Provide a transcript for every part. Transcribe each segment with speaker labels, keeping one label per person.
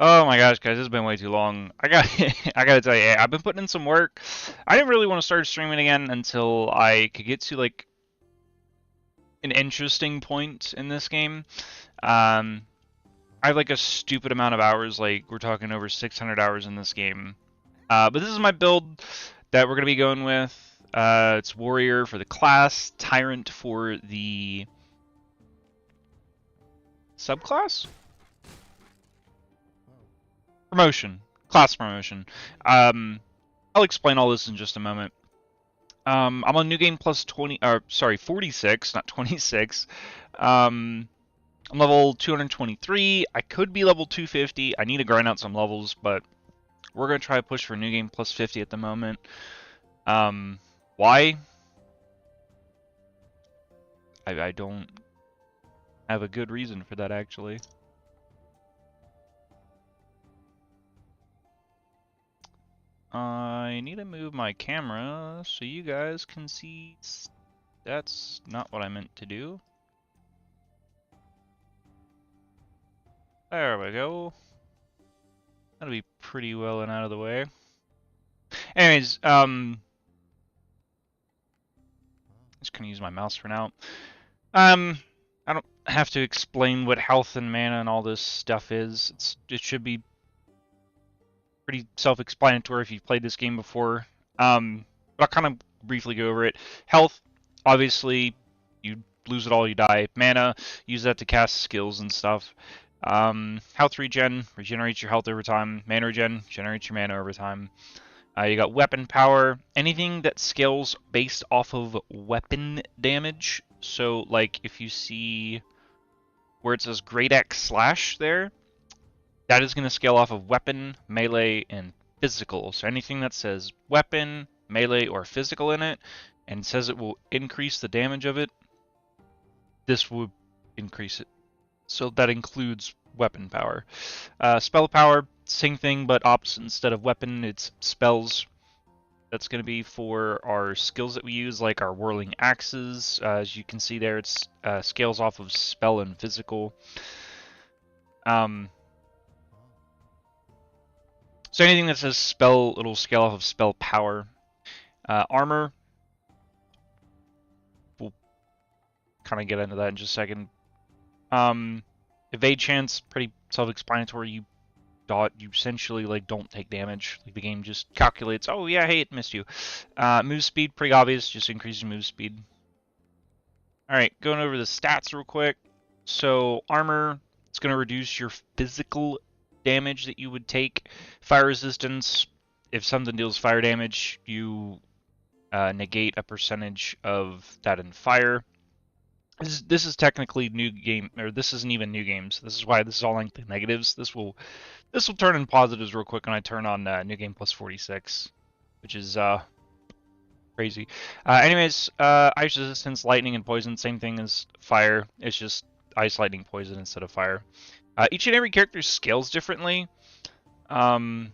Speaker 1: Oh my gosh, guys, this has been way too long. I gotta tell you, I've been putting in some work. I didn't really want to start streaming again until I could get to like an interesting point in this game. Um, I have like a stupid amount of hours, like we're talking over 600 hours in this game. But this is my build that we're gonna be going with. It's Warrior for the class, Tyrant for the subclass? Promotion. Class promotion. I'll explain all this in just a moment. I'm on new game plus 20, or sorry, 46, not 26. I'm level 223. I could be level 250. I need to grind out some levels, but we're gonna try to push for new game plus 50 at the moment. Why? I don't have a good reason for that actually. I need to move my camera so you guys can see. That's not what I meant to do. There we go. That'll be pretty well and out of the way. Anyways, just gonna use my mouse for now. I don't have to explain what health and mana and all this stuff is. It should be pretty self-explanatory if you've played this game before. But I'll kind of briefly go over it. Health, obviously, you lose it all, you die. Mana, use that to cast skills and stuff. Health regen, regenerates your health over time. Mana regen, generates your mana over time. You got weapon power, anything that scales based off of weapon damage. So, like, if you see where it says Great Axe Slash there, that is going to scale off of weapon, melee, and physical. So anything that says weapon, melee, or physical in it, and says it will increase the damage of it, this will increase it. So that includes weapon power. Spell power, same thing, but opposite. Instead of weapon, it's spells. That's going to be for our skills that we use, like our whirling axes. As you can see there, it's scales off of spell and physical. So anything that says spell, it'll scale off of spell power. Armor, we'll kind of get into that in just a second. Evade chance, pretty self-explanatory. You essentially like don't take damage. Like the game just calculates, oh yeah, hey, it missed you. Move speed, pretty obvious, just increasing move speed. Alright, going over the stats real quick. So armor, it's going to reduce your physical damage that you would take. Fire resistance, if something deals fire damage, you negate a percentage of that in fire. This is technically new game, or this isn't even new games. This is why this is all like the negatives. This will turn in positives real quick when I turn on new game plus 46, which is crazy. Anyways, ice resistance, lightning, and poison, same thing as fire. It's just ice, lightning, poison instead of fire. Each and every character scales differently. So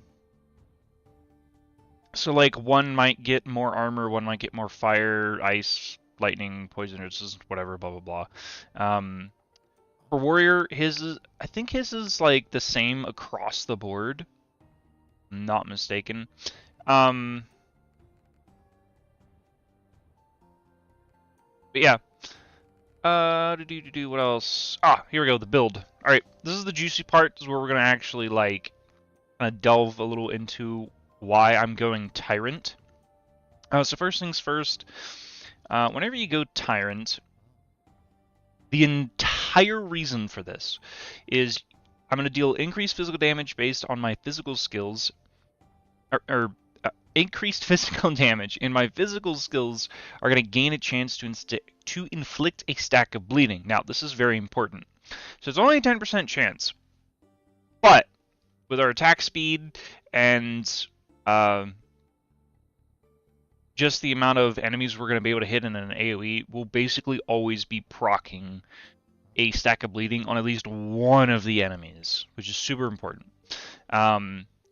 Speaker 1: like one might get more armor, one might get more fire, ice, lightning, poison, or just whatever, blah blah blah. For warrior, I think his is like the same across the board. I'm not mistaken. But yeah. What else? Here we go, the build. Alright, this is the juicy part. This is where we're gonna actually like delve a little into why I'm going Tyrant. So first things first, whenever you go Tyrant, the entire reason for this is I'm going to deal increased physical damage based on my physical skills, or increased physical damage, and my physical skills are going to gain a chance to inflict a stack of bleeding. Now, this is very important. So it's only a 10% chance, but with our attack speed and just the amount of enemies we're going to be able to hit in an AoE, we'll basically always be proccing a stack of bleeding on at least one of the enemies, which is super important.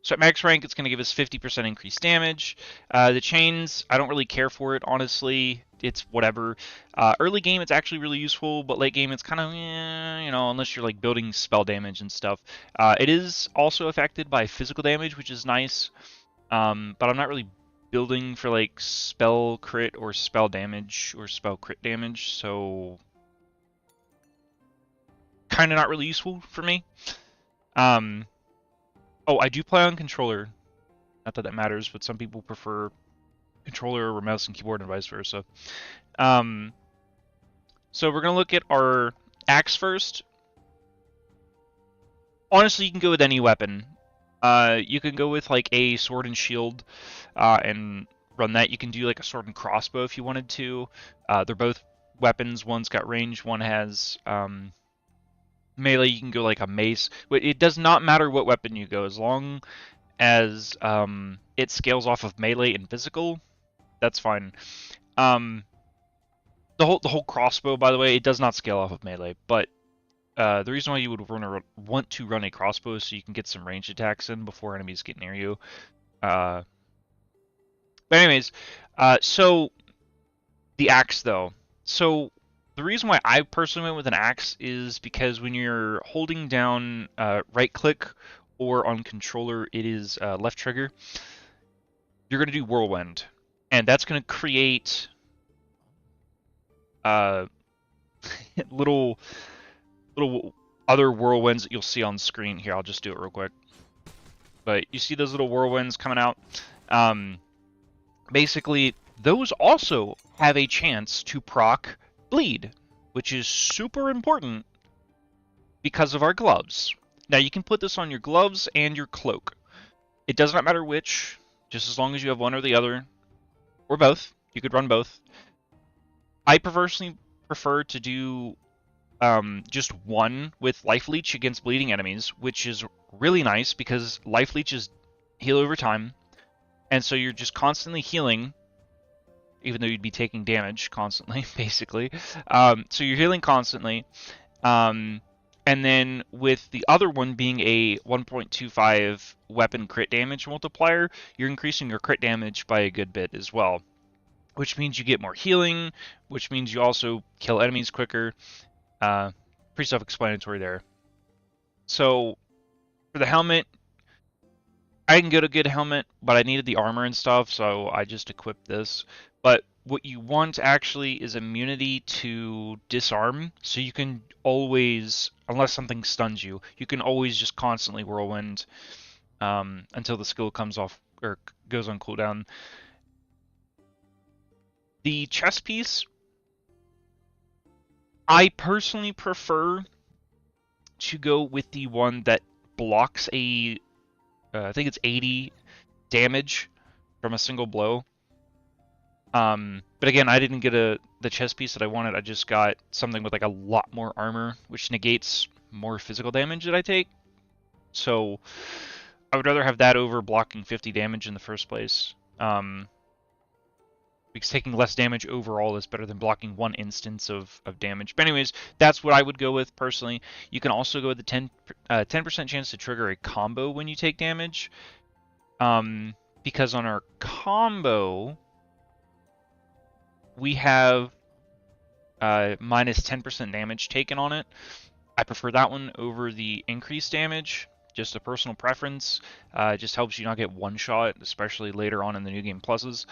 Speaker 1: So at max rank, it's going to give us 50% increased damage. The chains, I don't really care for it, honestly. It's whatever. Early game, it's actually really useful, but late game, it's kind of, you know, unless you're like building spell damage and stuff. It is also affected by physical damage, which is nice, but I'm not really building for like spell crit or spell damage or spell crit damage, so kind of not really useful for me. Oh, I do play on controller. Not that that matters, but some people prefer controller or mouse and keyboard and vice versa. So we're going to look at our axe first. Honestly, you can go with any weapon. You can go with like a sword and shield and run that. You can do like a sword and crossbow if you wanted to. They're both weapons. One's got range, one has melee. You can go like a mace. But it does not matter what weapon you go, as long as it scales off of melee and physical. That's fine. The whole crossbow, by the way, it does not scale off of melee, but the reason why you would want to run a crossbow is so you can get some ranged attacks in before enemies get near you. But anyways, so the axe though. So the reason why I personally went with an axe is because when you're holding down right click or on controller, it is left trigger, you're going to do whirlwind. And that's going to create little other whirlwinds that you'll see on screen. Here, I'll just do it real quick. But you see those little whirlwinds coming out? Basically, those also have a chance to proc bleed, which is super important because of our gloves. Now, you can put this on your gloves and your cloak. It does not matter which, just as long as you have one or the other, or both. You could run both. I personally prefer to do just one with Life Leech against bleeding enemies, which is really nice because Life Leeches heal over time, and so you're just constantly healing, even though you'd be taking damage constantly, basically. So you're healing constantly, and then with the other one being a 1.25 weapon crit damage multiplier, you're increasing your crit damage by a good bit as well, which means you get more healing, which means you also kill enemies quicker. Pretty self-explanatory there. So for the helmet, I can get a good helmet, but I needed the armor and stuff, so I just equipped this. But what you want actually is immunity to disarm, so you can always, unless something stuns you, you can always just constantly whirlwind until the skill comes off or goes on cooldown. The chest piece, I personally prefer to go with the one that blocks I think it's 80 damage from a single blow. But again, I didn't get the chest piece that I wanted. I just got something with like a lot more armor, which negates more physical damage that I take. So I would rather have that over blocking 50 damage in the first place. Because taking less damage overall is better than blocking one instance of damage. But anyways, that's what I would go with personally. You can also go with the 10% chance to trigger a combo when you take damage. Because on our combo, we have minus 10% damage taken on it. I prefer that one over the increased damage. Just a personal preference. It just helps you not get one shot, especially later on in the new game pluses.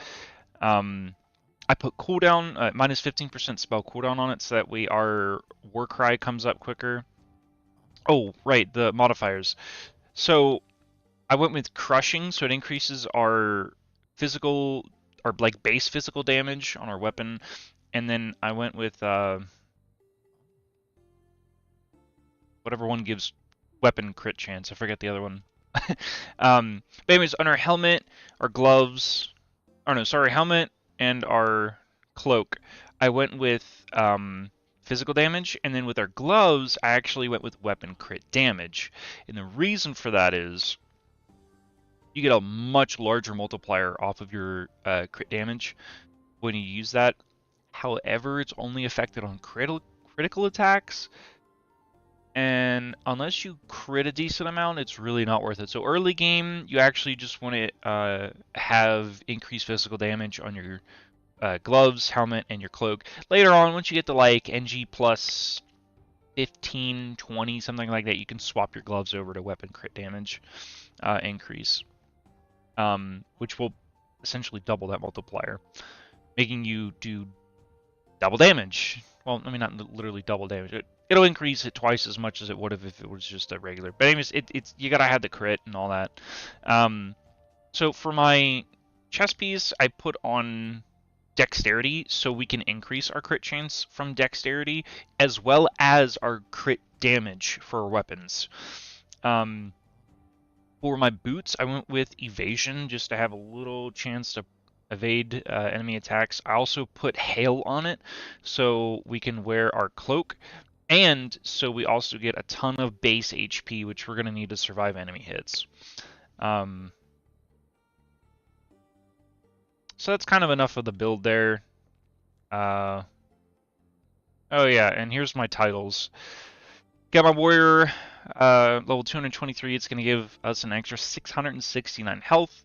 Speaker 1: I put cooldown, minus 15% spell cooldown on it, so that way our war cry comes up quicker. Oh, right, the modifiers. So I went with crushing, so it increases our physical, or like base physical damage on our weapon. And then I went with whatever one gives weapon crit chance. I forget the other one. But anyways, on our helmet, our gloves, or no, sorry, helmet and our cloak, I went with physical damage, and then with our gloves, I actually went with weapon crit damage. And the reason for that is you get a much larger multiplier off of your crit damage when you use that. However, it's only affected on critical attacks. And unless you crit a decent amount, it's really not worth it. So early game, you actually just want to have increased physical damage on your gloves, helmet, and your cloak. Later on, once you get to like NG plus 15, 20, something like that, you can swap your gloves over to weapon crit damage increase, which will essentially double that multiplier, making you do double damage. Well, I mean, not literally double damage. It'll increase it twice as much as it would have if it was just a regular. But anyways, it's you gotta have the crit and all that. So for my chest piece, I put on dexterity so we can increase our crit chance from dexterity as well as our crit damage for our weapons. For my boots, I went with evasion just to have a little chance to evade enemy attacks. I also put hail on it so we can wear our cloak, and so we also get a ton of base HP, which we're going to need to survive enemy hits. So that's kind of enough of the build there. Oh yeah, and here's my titles. Got my warrior, level 223. It's going to give us an extra 669 health.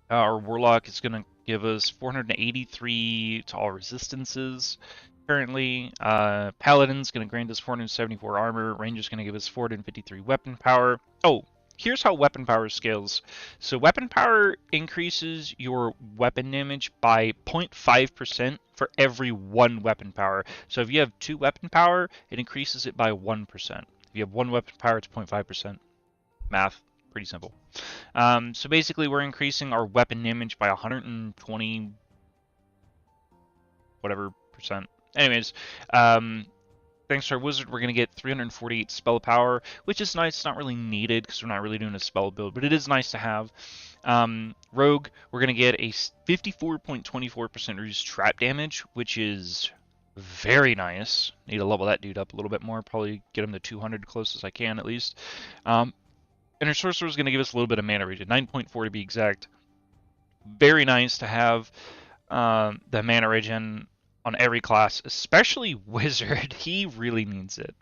Speaker 1: Our warlock is going to give us 483 to all resistances. Currently, paladin's going to grant us 474 armor. Ranger's going to give us 453 weapon power. Oh, here's how weapon power scales. So weapon power increases your weapon damage by 0.5% for every 1 weapon power. So if you have 2 weapon power, it increases it by 1%. If you have 1 weapon power, it's 0.5%. Math, pretty simple. So basically, we're increasing our weapon damage by 120 whatever percent. Anyways, thanks to our wizard, we're going to get 348 spell power, which is nice. It's not really needed because we're not really doing a spell build, but it is nice to have. Rogue, we're going to get a 54.24% reduced trap damage, which is very nice. Need to level that dude up a little bit more, probably get him to 200 close as I can at least. And our sorcerer is going to give us a little bit of mana regen, 9.4 to be exact. Very nice to have the mana regen on every class, especially wizard. He really needs it.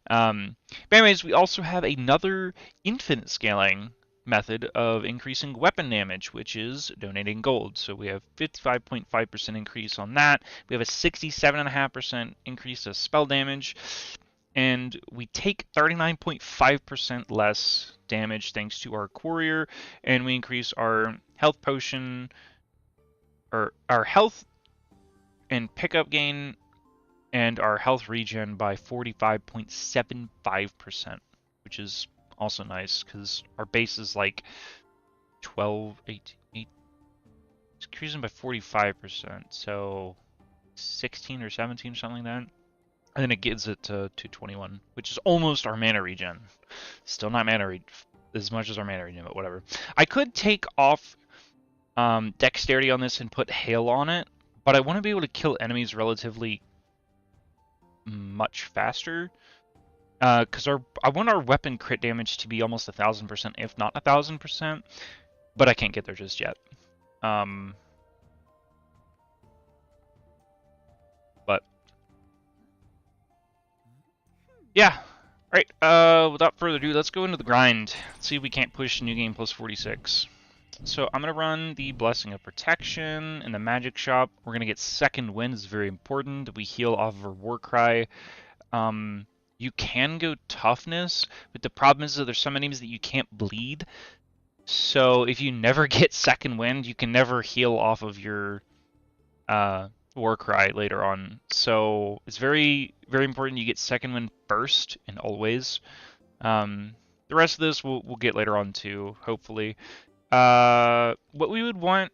Speaker 1: But anyways, we also have another infinite scaling method of increasing weapon damage, which is donating gold. So we have 55.5% increase on that. We have a 67.5% increase to spell damage. And we take 39.5% less damage thanks to our courier, and we increase our health potion, or our health and pickup gain, and our health regen by 45.75%, which is also nice because our base is like 12, 8, it's increasing by 45%, so 16 or 17 or something like that. And then it gives it to 221, which is almost our mana regen. Still not mana regen as much as our mana regen, but whatever. I could take off dexterity on this and put hail on it, but I want to be able to kill enemies relatively much faster. Because I want our weapon crit damage to be almost 1,000%, if not 1,000%, but I can't get there just yet. But yeah. Alright, without further ado, let's go into the grind. Let's see if we can't push New Game plus 46. So I'm going to run the Blessing of Protection in the Magic Shop. We're going to get Second Wind, it's very important. We heal off of our Warcry. You can go Toughness, but the problem is that there's some enemies that you can't bleed. So if you never get Second Wind, you can never heal off of your Warcry later on. So it's very, very important you get Second Wind first and always. The rest of this we'll get later on too, hopefully. What we would want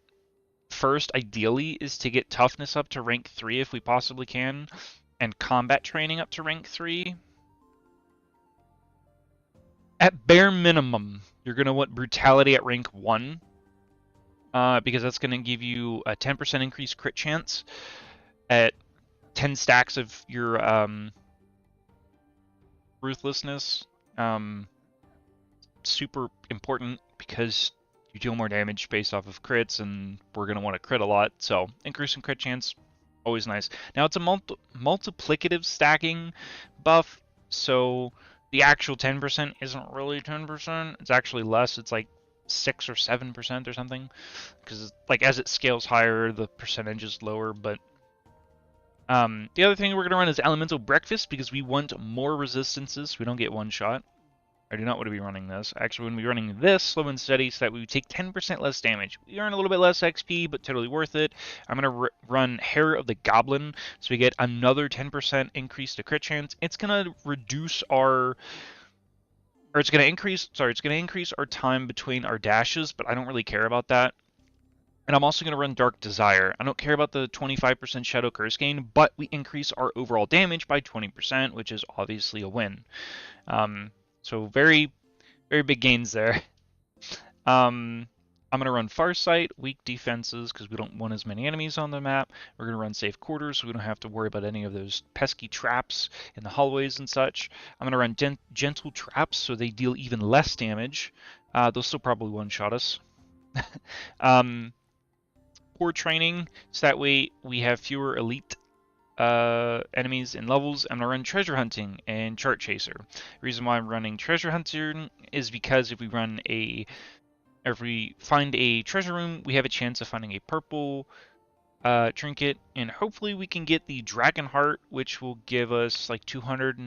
Speaker 1: first, ideally, is to get Toughness up to rank 3 if we possibly can, and Combat Training up to rank 3. At bare minimum, you're going to want Brutality at rank 1. Because that's going to give you a 10% increased crit chance at 10 stacks of your Ruthlessness. Super important because you deal more damage based off of crits, and we're going to want to crit a lot. So increasing crit chance, always nice. Now it's a multiplicative stacking buff, so the actual 10% isn't really 10%. It's actually less. It's like 6 or 7% or something, because like as it scales higher, the percentage is lower. But the other thing we're gonna run is Elemental Breakfast because we want more resistances. So we don't get one shot. I do not want to be running this. Actually, we're going to be running this slow and steady so that we take 10% less damage. We earn a little bit less XP, but totally worth it. I'm going to run Hair of the Goblin so we get another 10% increase to crit chance. It's going to reduce our... Or it's going to increase... Sorry, it's going to increase our time between our dashes, but I don't really care about that. And I'm also going to run Dark Desire. I don't care about the 25% Shadow Curse gain, but we increase our overall damage by 20%, which is obviously a win. So very, very big gains there. I'm going to run Farsight, weak defenses, because we don't want as many enemies on the map. We're going to run Safe Quarters, so we don't have to worry about any of those pesky traps in the hallways and such. I'm going to run Gentle Traps, so they deal even less damage. They'll still probably one-shot us. Poor Training, so that way we have fewer elite enemies and levels. I'm going to run Treasure Hunting and Chart Chaser. The reason why I'm running Treasure Hunting is because if we find a treasure room, we have a chance of finding a purple trinket, and hopefully we can get the Dragon Heart, which will give us like 200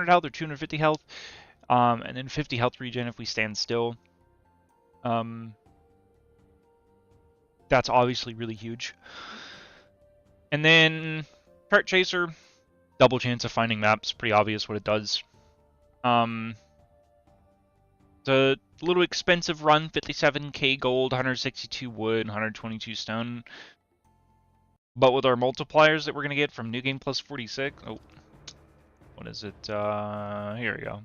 Speaker 1: health or 250 health, and then 50 health regen if we stand still. That's obviously really huge. And then Chart Chaser, double chance of finding maps, pretty obvious what it does. It's a little expensive run, 57k gold, 162 wood, 122 stone. But with our multipliers that we're going to get from New Game Plus 46, oh, what is it? Here we go.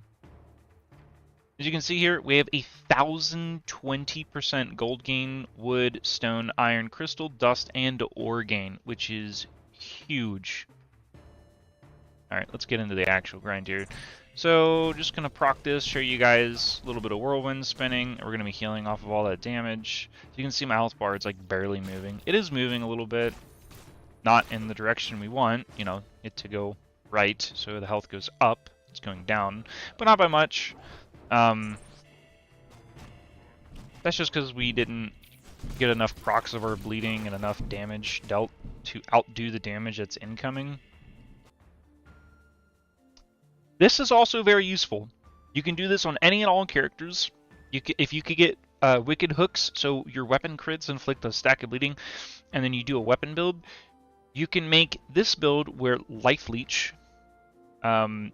Speaker 1: As you can see here, we have 1,020% gold gain, wood, stone, iron, crystal, dust, and ore gain, which is huge. Alright, let's get into the actual grind here. So, just going to proc this, show you guys a little bit of whirlwind spinning. We're going to be healing off of all that damage. So you can see my health bar, it's like barely moving. It is moving a little bit, not in the direction we want, you know, it to go right, so the health goes up. It's going down, but not by much. That's just because we didn't get enough procs of our bleeding and enough damage dealt to outdo the damage that's incoming. This is also very useful. You can do this on any and all characters. If you could get Wicked Hooks, so your weapon crits inflict a stack of bleeding, and then you do a weapon build, you can make this build where Life Leech,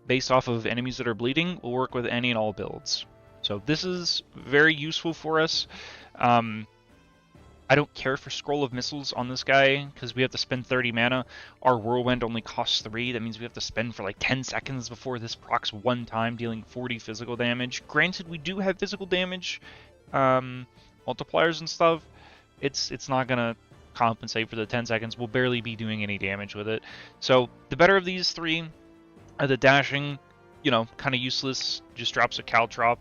Speaker 1: based off of enemies that are bleeding, will work with any and all builds. So this is very useful for us. I don't care for Scroll of Missiles on this guy, because we have to spend 30 mana. Our Whirlwind only costs 3. That means we have to spend for like 10 seconds before this procs one time, dealing 40 physical damage. Granted, we do have physical damage multipliers and stuff. It's not going to compensate for the 10 seconds. We'll barely be doing any damage with it. So the better of these three are the dashing, you know, kind of useless, just drops a caltrop.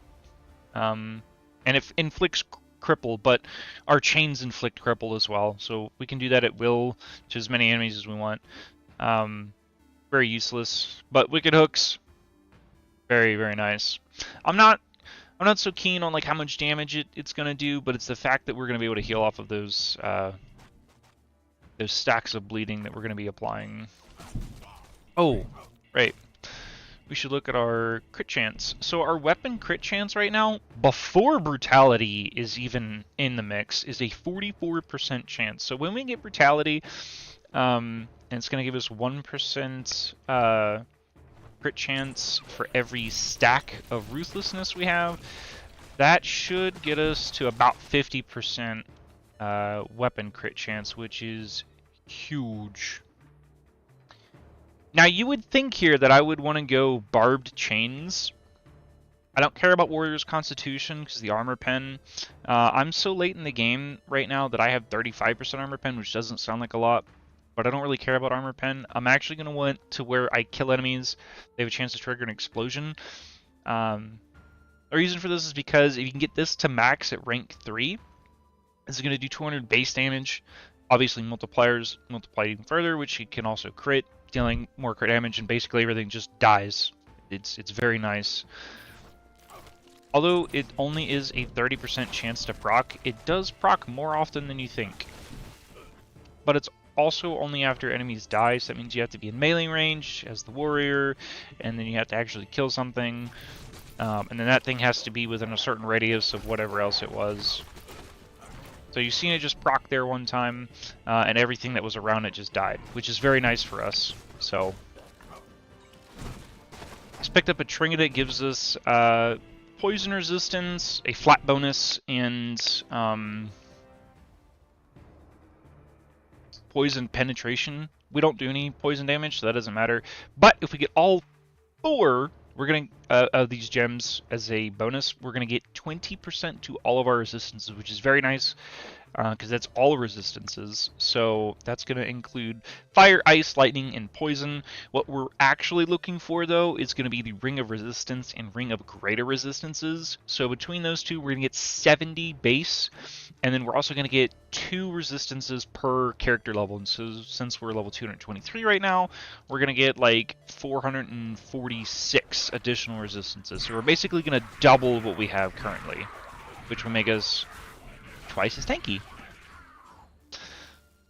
Speaker 1: And it inflicts cripple, but our chains inflict cripple as well, so we can do that at will to as many enemies as we want. Very useless, but Wicked Hooks, very, very nice. I'm not so keen on like how much damage it's gonna do, but it's the fact that we're gonna be able to heal off of those stacks of bleeding that we're gonna be applying. Oh, right. We should look at our crit chance. So our weapon crit chance right now, before Brutality is even in the mix, is a 44% chance. So when we get Brutality, and it's going to give us 1% crit chance for every stack of Ruthlessness we have, that should get us to about 50% weapon crit chance, which is huge. Now, you would think here that I would want to go Barbed Chains. I don't care about Warrior's Constitution because the Armor Pen. I'm so late in the game right now that I have 35% Armor Pen, which doesn't sound like a lot, but I don't really care about Armor Pen. I'm actually going to want to where I kill enemies, they have a chance to trigger an explosion. The reason for this is because if you can get this to max at rank 3, this is going to do 200 base damage. Obviously, multipliers multiply even further, which you can also crit, dealing more crit damage, and basically everything just dies It's very nice. Although it only is a 30% chance to proc, it does proc more often than you think. But it's also only after enemies die, so that means you have to be in melee range as the warrior, and then you have to actually kill something. And then that thing has to be within a certain radius of whatever else it was. So you've seen it just proc there one time, and everything that was around it just died, which is very nice for us. So, just picked up a trinket that gives us poison resistance, a flat bonus, and poison penetration. We don't do any poison damage, so that doesn't matter. But if we get all 4, we're gonna of these gems as a bonus, we're gonna get 20% to all of our resistances, which is very nice because that's all resistances. So that's gonna include fire, ice, lightning, and poison. What we're actually looking for though is gonna be the ring of resistance and ring of greater resistances. So between those two, we're gonna get 70 base, and then we're also gonna get 2 resistances per character level. And so since we're level 223 right now, we're gonna get like 446 additional resistances. So we're basically gonna double what we have currently, which will make us twice as tanky.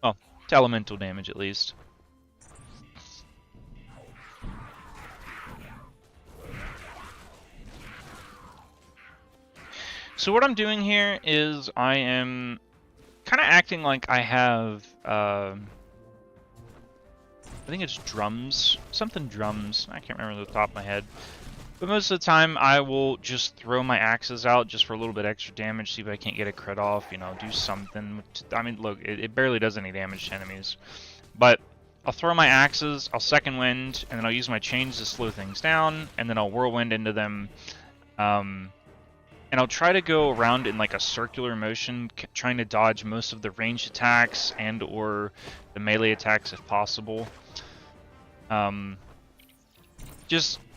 Speaker 1: Well, to elemental damage at least. So what I'm doing here is I am kind of acting like I have, I think it's drums, something drums, I can't remember the top of my head. But most of the time I will just throw my axes out just for a little bit extra damage, see if I can't get a crit off, you know, do something. I mean, look, it barely does any damage to enemies. But I'll throw my axes, I'll second wind, and then I'll use my chains to slow things down, and then I'll whirlwind into them. And I'll try to go around in like a circular motion, trying to dodge most of the ranged attacks and or the melee attacks if possible.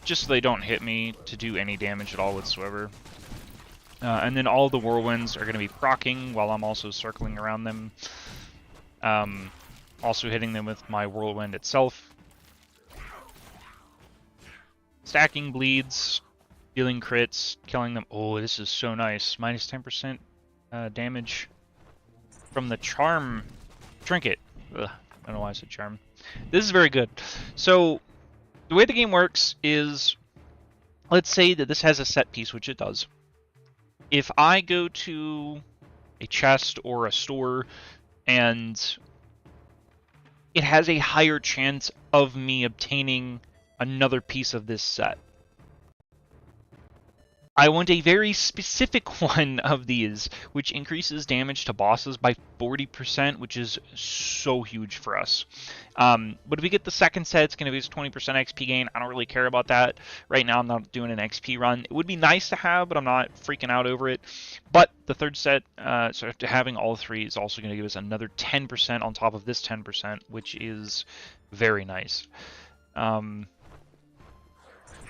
Speaker 1: Just so they don't hit me to do any damage at all whatsoever. And then all the whirlwinds are going to be proccing while I'm also circling around them. Also hitting them with my whirlwind itself. Stacking bleeds, dealing crits, killing them. Oh, this is so nice. Minus 10% damage from the charm trinket. Ugh, I don't know why I said charm. This is very good. So the way the game works is, let's say that this has a set piece, which it does. If I go to a chest or a store and it has a higher chance of me obtaining another piece of this set, I want a very specific one of these, which increases damage to bosses by 40%, which is so huge for us. But if we get the second set, it's going to be 20% XP gain. I don't really care about that. Right now, I'm not doing an XP run. It would be nice to have, but I'm not freaking out over it. But the third set, so after having all 3, is also going to give us another 10% on top of this 10%, which is very nice.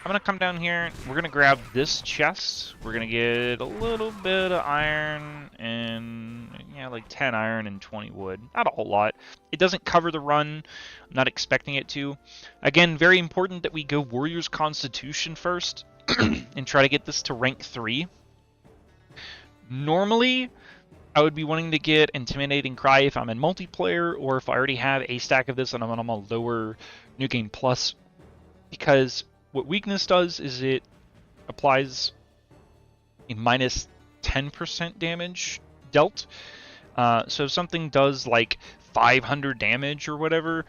Speaker 1: I'm going to come down here, we're going to grab this chest, we're going to get a little bit of iron and, yeah, like 10 iron and 20 wood. Not a whole lot. It doesn't cover the run, I'm not expecting it to. Again, very important that we go Warrior's Constitution first and try to get this to rank 3. Normally, I would be wanting to get Intimidating Cry if I'm in multiplayer, or if I already have a stack of this and I'm on a lower New Game Plus, because what weakness does is it applies a minus 10% damage dealt. So if something does like 500 damage or whatever,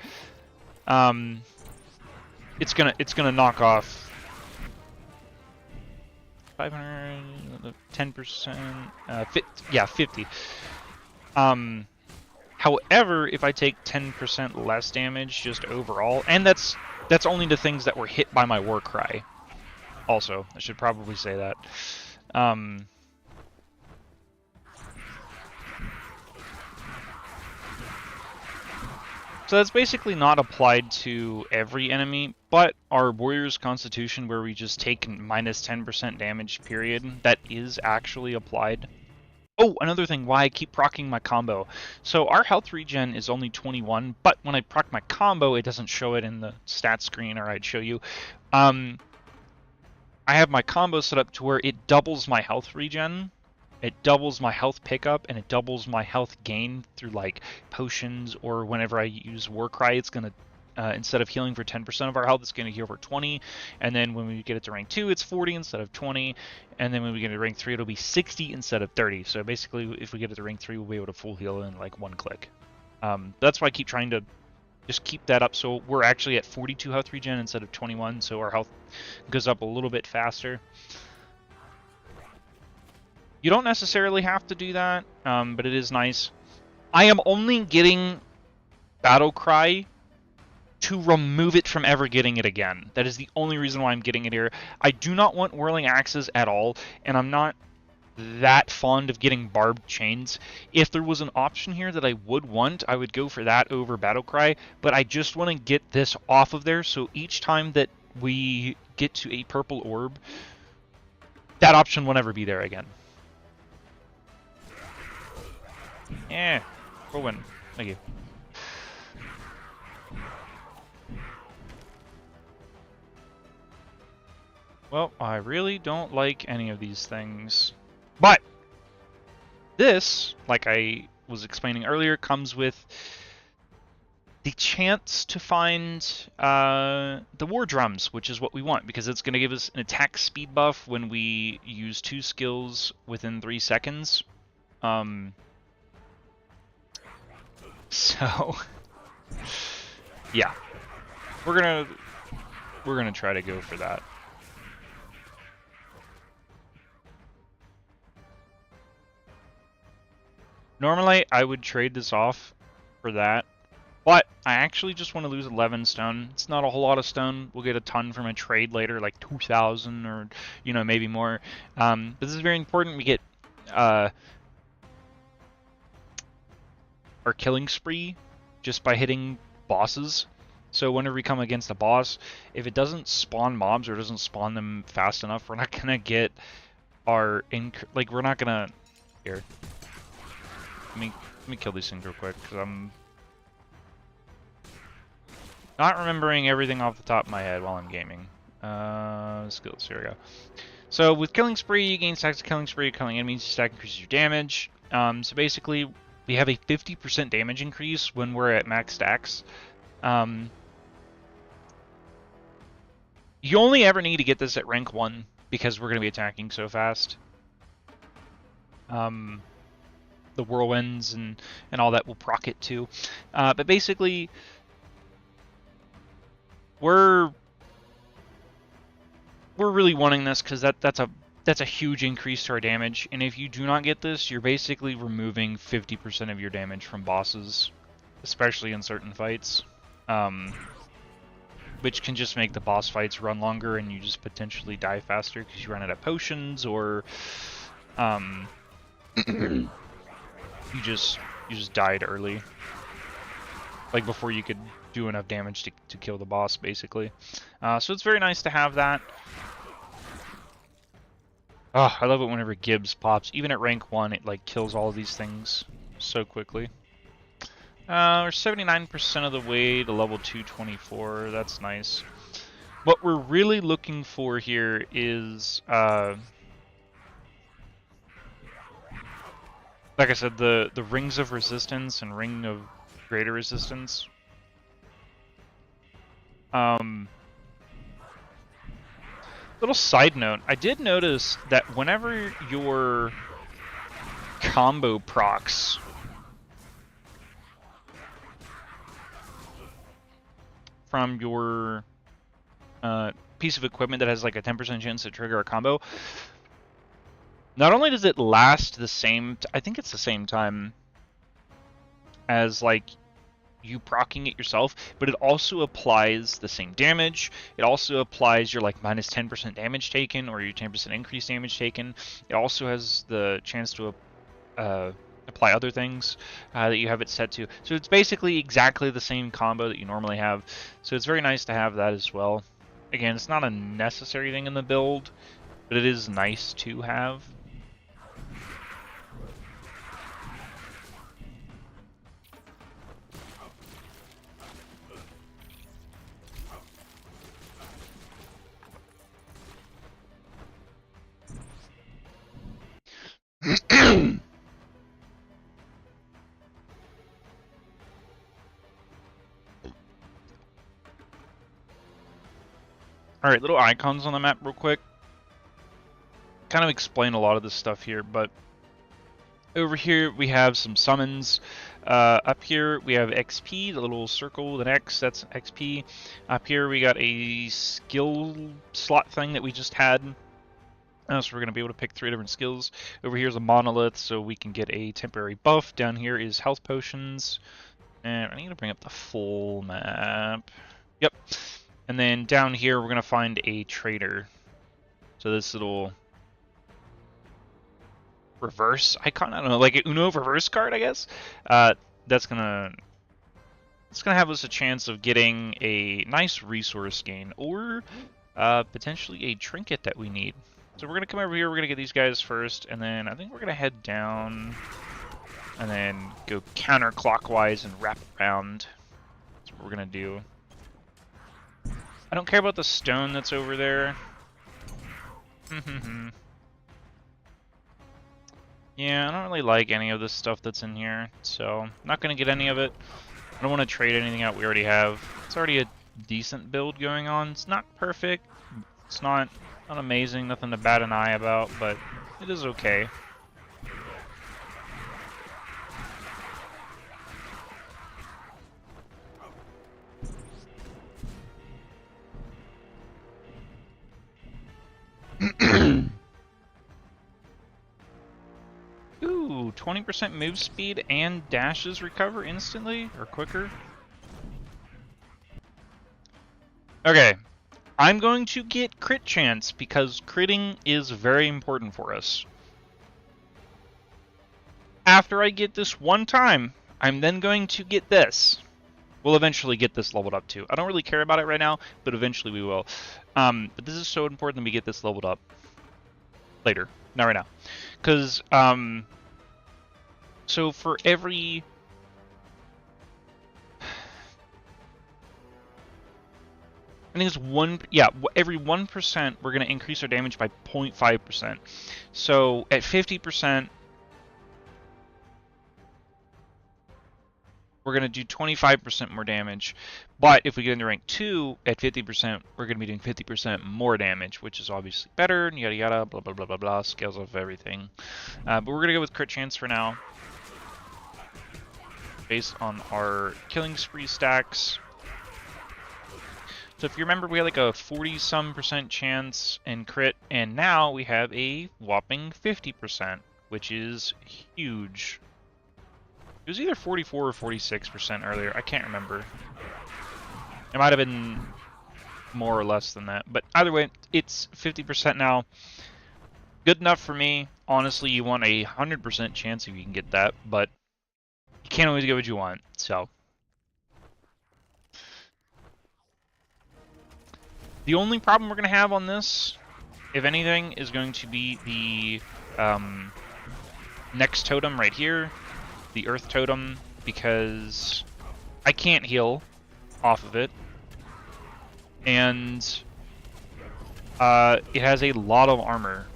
Speaker 1: it's gonna knock off 500, 10%, yeah, 50. However, if I take 10% less damage just overall, and that's only the things that were hit by my war cry. Also, I should probably say that. So that's basically not applied to every enemy, but our Warrior's Constitution, where we just take minus 10% damage, period, that is actually applied. Oh, another thing, why I keep proccing my combo. So our health regen is only 21, but when I proc my combo, it doesn't show it in the stat screen, or I'd show you. I have my combo set up to where it doubles my health regen, it doubles my health pickup, and it doubles my health gain through like potions, or whenever I use Warcry, it's gonna instead of healing for 10% of our health, it's gonna heal for 20, and then when we get it to rank 2, it's 40 instead of 20, and then when we get it to rank 3, it'll be 60 instead of 30. So basically, if we get it to rank 3, we'll be able to full heal in like one click. That's why I keep trying to just keep that up, so we're actually at 42 health regen instead of 21, so our health goes up a little bit faster. You don't necessarily have to do that, but it is nice. I am only getting Battle Cry to remove it from ever getting it again. That is the only reason why I'm getting it here. I do not want Whirling Axes at all, and I'm not that fond of getting Barbed Chains. If there was an option here that I would want, I would go for that over Battle Cry, but I just want to get this off of there, so each time that we get to a purple orb, that option will never be there again. Yeah, we'll win. Thank you. Well, I really don't like any of these things. But this, like I was explaining earlier, comes with the chance to find the War Drums, which is what we want, because it's going to give us an attack speed buff when we use 2 skills within 3 seconds. So, yeah, we're gonna try to go for that. Normally, I would trade this off for that, but I actually just want to lose 11 stone. It's not a whole lot of stone. We'll get a ton from a trade later, like 2,000 or, you know, maybe more. But this is very important. We get our killing spree just by hitting bosses. So whenever we come against a boss, if it doesn't spawn mobs or doesn't spawn them fast enough, we're not gonna get our we're not gonna here. Let me kill these things real quick, because I'm not remembering everything off the top of my head while I'm gaming. Skills, here we go. So with Killing Spree, you gain stacks of Killing Spree, killing enemies, stack increases your damage. So basically, we have a 50% damage increase when we're at max stacks. You only ever need to get this at rank 1, because we're going to be attacking so fast. The whirlwinds and all that will proc it too. But basically, we're really wanting this because that's a huge increase to our damage. And if you do not get this, you're basically removing 50% of your damage from bosses, especially in certain fights, which can just make the boss fights run longer and you just potentially die faster because you run out of potions, or you just died early, like before you could do enough damage to kill the boss, basically. So it's very nice to have that. Oh, I love it whenever Gibbs pops. Even at rank 1, it like kills all of these things so quickly. We're 79% of the way to level 224. That's nice. What we're really looking for here is like I said, the Rings of Resistance and Ring of Greater Resistance. Little side note, I did notice that whenever your combo procs from your piece of equipment that has like a 10% chance to trigger a combo, not only does it last the same, I think it's the same time as like you proccing it yourself, but it also applies the same damage. It also applies your like minus 10% damage taken or your 10% increased damage taken. It also has the chance to apply other things that you have it set to. So it's basically exactly the same combo that you normally have. So it's very nice to have that as well. Again, it's not a necessary thing in the build, but it is nice to have. Alright, little icons on the map real quick. Kind of explain a lot of this stuff here, but over here we have some summons. Up here we have XP, the little circle with an X, that's XP. Up here we got a skill slot thing that we just had. So we're going to be able to pick 3 different skills. Over here is a monolith, so we can get a temporary buff. Down here is health potions. And I need to bring up the full map. Yep. And then down here we're going to find a trader. So this little reverse icon, I don't know, like an Uno reverse card, I guess. That's gonna have us a chance of getting a nice resource gain, or potentially a trinket that we need. So we're gonna come over here. We're gonna get these guys first, and then I think we're gonna head down, and then go counterclockwise and wrap around. That's what we're gonna do. I don't care about the stone that's over there. Yeah, I don't really like any of this stuff that's in here, so I'm not going to get any of it. I don't want to trade anything out we already have. It's already a decent build going on. It's not perfect. It's not amazing, nothing to bat an eye about, but it is okay. Ooh, 20% move speed and dashes recover instantly, or quicker. Okay, I'm going to get crit chance, because critting is very important for us. After I get this one time, I'm then going to get this. We'll eventually get this leveled up too. I don't really care about it right now, but eventually we will. But this is so important that we get this leveled up later, not right now. Because, so for every... I think it's every 1% we're going to increase our damage by 0.5%. So at 50%, we're going to do 25% more damage. But if we get into rank 2, at 50%, we're going to be doing 50% more damage, which is obviously better, and yada yada, blah blah blah blah blah, scales of everything. But we're going to go with crit chance for now, based on our killing spree stacks. So if you remember, we had like a 40-some% chance in crit, and now we have a whopping 50%, which is huge. It was either 44 or 46% earlier. I can't remember. It might have been more or less than that. But either way, it's 50% now. Good enough for me. Honestly, you want a 100% chance if you can get that, but you can't always get what you want, so. The only problem we're going to have on this, if anything, is going to be the next totem right here, the Earth Totem, because I can't heal off of it, and it has a lot of armor.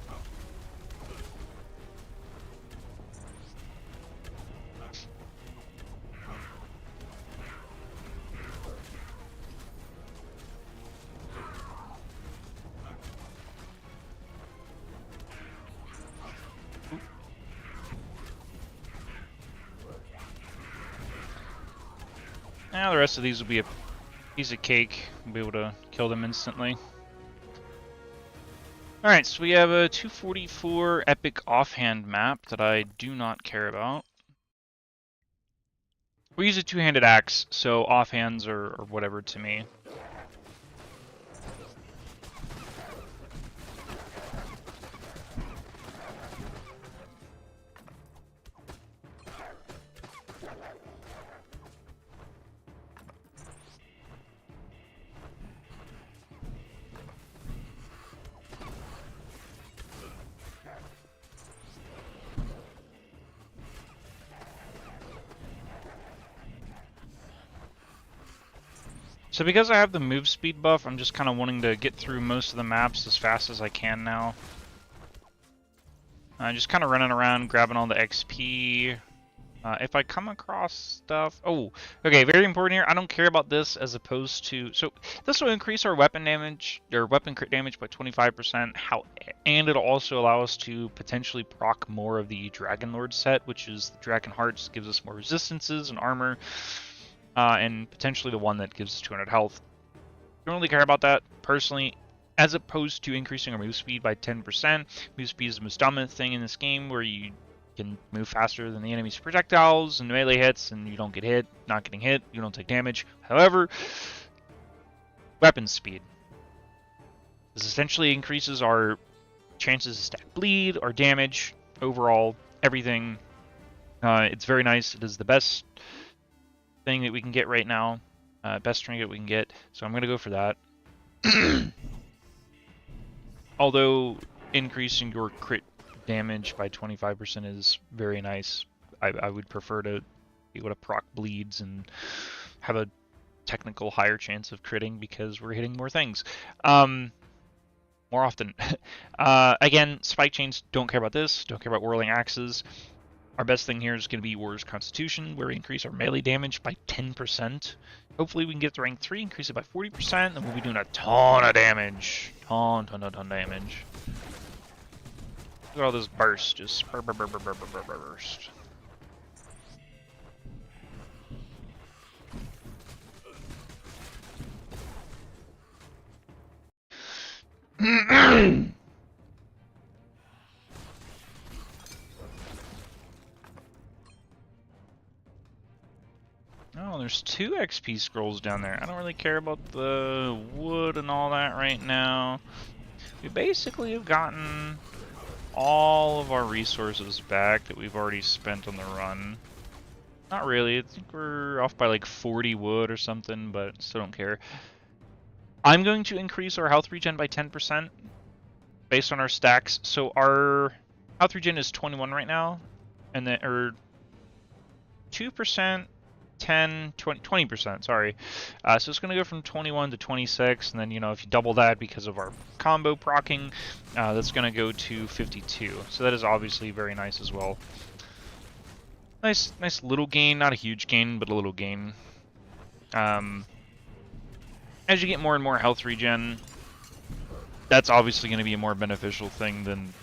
Speaker 1: Now the rest of these will be a piece of cake. We'll be able to kill them instantly. Alright, so we have a 244 epic offhand map that I do not care about. We use a two-handed axe, so offhands are whatever to me. So because I have the move speed buff, I'm just kind of wanting to get through most of the maps as fast as I can now. Just kind of running around, grabbing all the XP. If I come across stuff... Oh, okay, very important here. I don't care about this as opposed to... So this will increase our weapon damage, or weapon crit damage by 25%, and it'll also allow us to potentially proc more of the Dragon Lord set, which is the Dragon Hearts, gives us more resistances and armor, and potentially the one that gives us 200 health. Don't really care about that, personally. As opposed to increasing our move speed by 10%, move speed is the most dominant thing in this game, where you can move faster than the enemy's projectiles and melee hits, and you don't get hit. Not getting hit, you don't take damage. However, weapon speed. This essentially increases our chances to stack bleed, our damage, overall, everything. It's very nice. It is the best thing that we can get right now. Best trinket we can get. So I'm going to go for that. Although increasing your crit damage by 25% is very nice. I would prefer to be able to proc bleeds and have a technical higher chance of critting because we're hitting more things more often. Again, spike chains, don't care about this, don't care about whirling axes. Our best thing here is going to be Warrior's Constitution, where we increase our melee damage by 10%. Hopefully we can get to rank 3, increase it by 40%, and we'll be doing a ton of damage. Ton damage. Look at all this burst, just burst. Oh, there's 2 XP scrolls down there. I don't really care about the wood and all that right now. We basically have gotten all of our resources back that we've already spent on the run. Not really. I think we're off by like 40 wood or something, but still don't care. I'm going to increase our health regen by 10% based on our stacks. So our health regen is 21 right now, and then, or 2%, 10, 20%, sorry. So it's going to go from 21 to 26, and then, you know, if you double that because of our combo procking, that's going to go to 52. So that is obviously very nice as well. Nice little gain, not a huge gain, but a little gain. As you get more and more health regen, that's obviously going to be a more beneficial thing than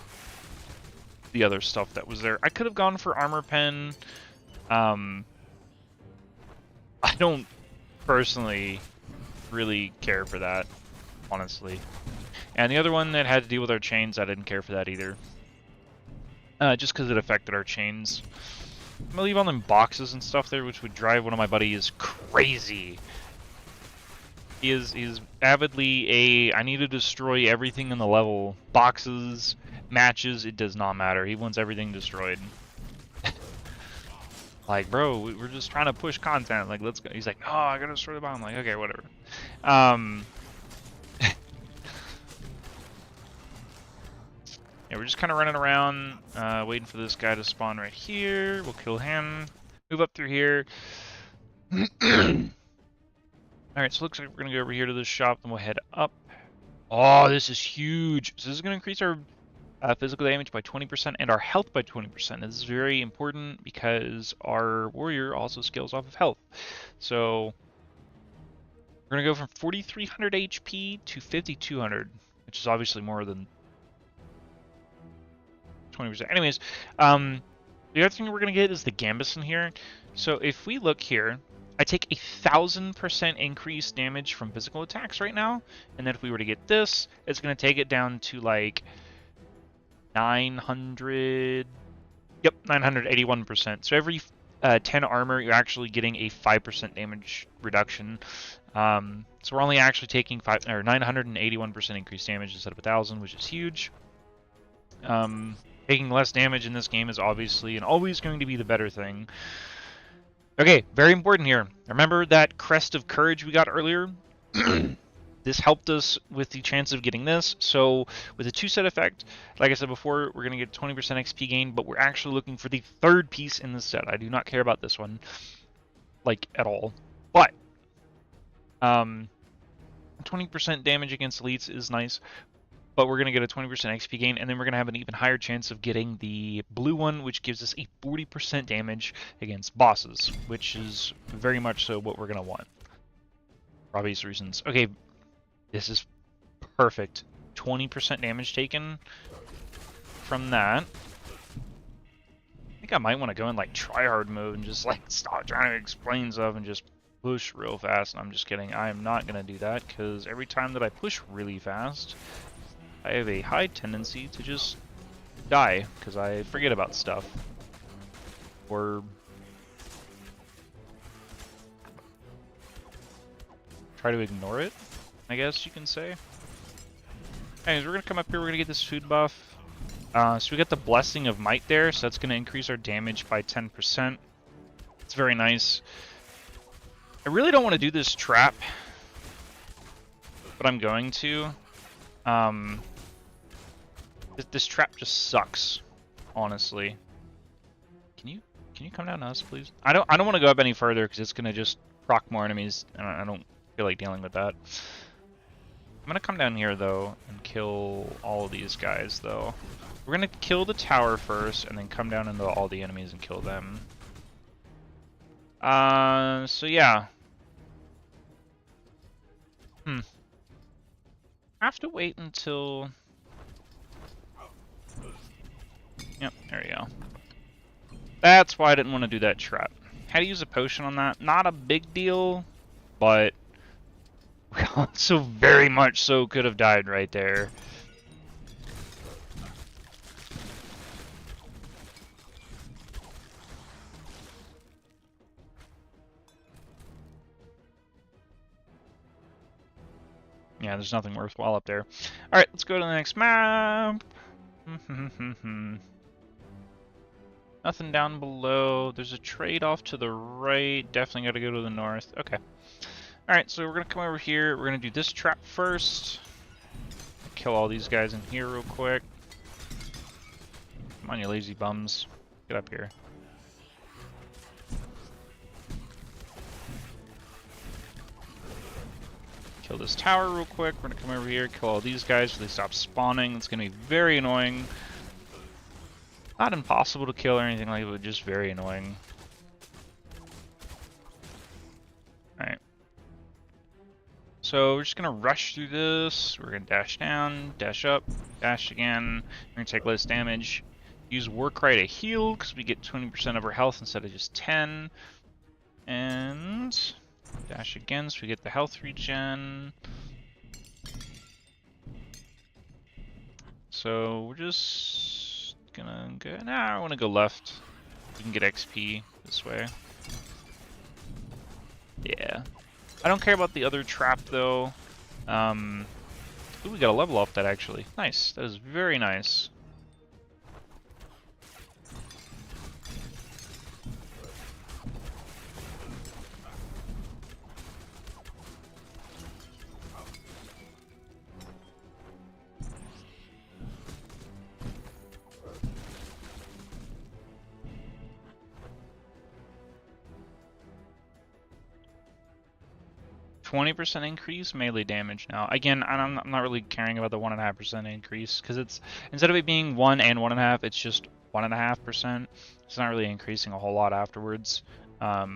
Speaker 1: the other stuff that was there. I could have gone for armor pen. I don't personally really care for that, honestly. And the other one that had to deal with our chains, I didn't care for that either. Just because it affected our chains. I'm gonna leave all them boxes and stuff there, which would drive one of my buddies crazy. He is avidly I need to destroy everything in the level. Boxes, matches, it does not matter. He wants everything destroyed. Like, bro, we're just trying to push content. Like, let's go. He's like, oh, I gotta destroy the bomb. I'm like, okay, whatever. Yeah, we're just kind of running around, waiting for this guy to spawn right here. We'll kill him. Move up through here. Alright, so it looks like we're gonna go over here to this shop, and we'll head up. Oh, this is huge. So this is gonna increase our physical damage by 20% and our health by 20%. This is very important because our warrior also scales off of health. So we're going to go from 4,300 HP to 5,200, which is obviously more than 20%. Anyways, the other thing we're going to get is the Gambus in here. So if we look here, I take 1,000% increased damage from physical attacks right now. And then if we were to get this, it's going to take it down to like 900, yep, 981%. So every 10 armor, you're actually getting a 5% damage reduction. So we're only actually taking 981% increased damage instead of 1,000, which is huge. Taking less damage in this game is obviously and always going to be the better thing. Okay, very important here. Remember that crest of courage we got earlier? This helped us with the chance of getting this. So with a 2-set effect, like I said before, we're going to get 20% XP gain, but we're actually looking for the 3rd piece in this set. I do not care about this one, like, at all. But 20% damage against elites is nice. but we're going to get a 20% XP gain, and then we're going to have an even higher chance of getting the blue one, which gives us a 40% damage against bosses, which is very much so what we're going to want, for obvious reasons. Okay, this is perfect. 20% damage taken from that. I think I might want to go in like tryhard mode and just like stop trying to explain stuff and just push real fast. I'm just kidding. I am not going to do that, because every time that I push really fast, I have a high tendency to just die, because I forget about stuff. Or try to ignore it, I guess you can say. Anyways, we're going to come up here, we're going to get this food buff. So we got the Blessing of Might there, so that's going to increase our damage by 10%. It's very nice. I really don't want to do this trap, but I'm going to. This trap just sucks, honestly. Can you come down to us, please? I don't want to go up any further, because it's going to just proc more enemies, and I don't feel like dealing with that. I'm going to come down here, though, and kill all of these guys, though. We're going to kill the tower first, and then come down into all the enemies and kill them. So yeah. I have to wait until... Yep, there you go. That's why I didn't want to do that trap. Had to use a potion on that. Not a big deal, but we also very much so could have died right there. Yeah, there's nothing worthwhile up there. Alright, let's go to the next map. Nothing down below. There's a trade off to the right. Definitely got to go to the north. Okay. Alright, so we're going to come over here. We're going to do this trap first. Kill all these guys in here real quick. Come on, you lazy bums. Get up here. Kill this tower real quick. We're going to come over here, kill all these guys so they stop spawning. It's going to be very annoying. Not impossible to kill or anything like that, but just very annoying. Alright. So we're just going to rush through this. We're going to dash down, dash up, dash again. We're going to take less damage. Use Warcry to heal, because we get 20% of our health instead of just 10. And dash again, so we get the health regen. So we're just gonna go... Nah, I want to go left. We can get XP this way. Yeah. I don't care about the other trap, though. Ooh, we got a level off that, actually. Nice. That is very nice. %20 increase melee damage now. Again, I'm not really caring about the 1.5% increase, because it's, instead of it being 1 and 1.5, it's just 1.5%. It's not really increasing a whole lot afterwards. But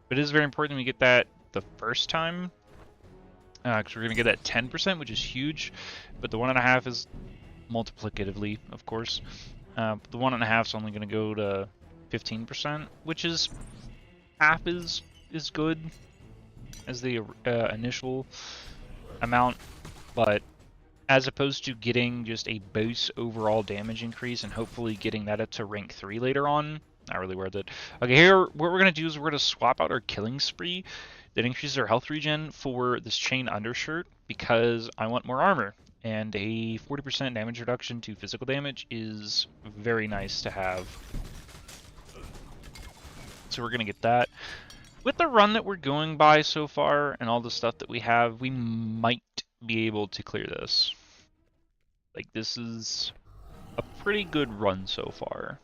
Speaker 1: it is very important we get that the first time, because we're going to get that 10%, which is huge. But the 1.5 is multiplicatively, of course. The 1.5 is only going to go to 15%, which is half is good as the initial amount, but as opposed to getting just a base overall damage increase and hopefully getting that up to rank 3 later on, not really worth it. Okay, here what we're going to do is we're going to swap out our killing spree that increases our health regen for this chain undershirt, because I want more armor, and a 40% damage reduction to physical damage is very nice to have. So we're going to get that. With the run that we're going by so far and all the stuff that we have, we might be able to clear this. Like, this is a pretty good run so far.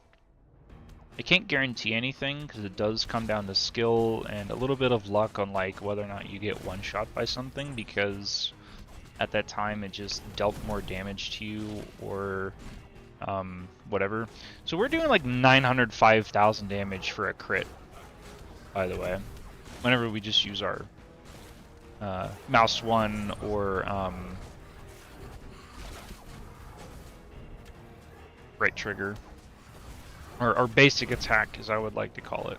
Speaker 1: I can't guarantee anything, because it does come down to skill and a little bit of luck on like whether or not you get one shot by something, because at that time, it just dealt more damage to you or whatever. So we're doing like 905,000 damage for a crit, by the way, whenever we just use our mouse 1 or right trigger, or our basic attack, as I would like to call it.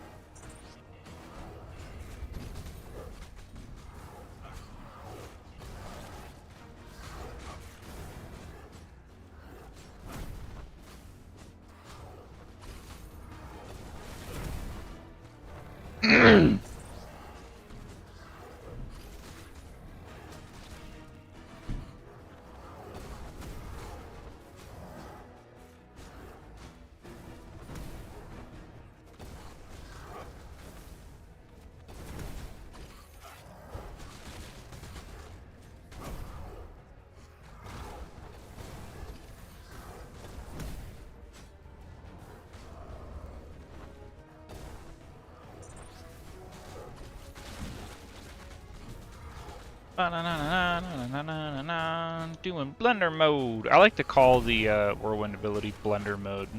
Speaker 1: Doing blender mode. I like to call the whirlwind ability blender mode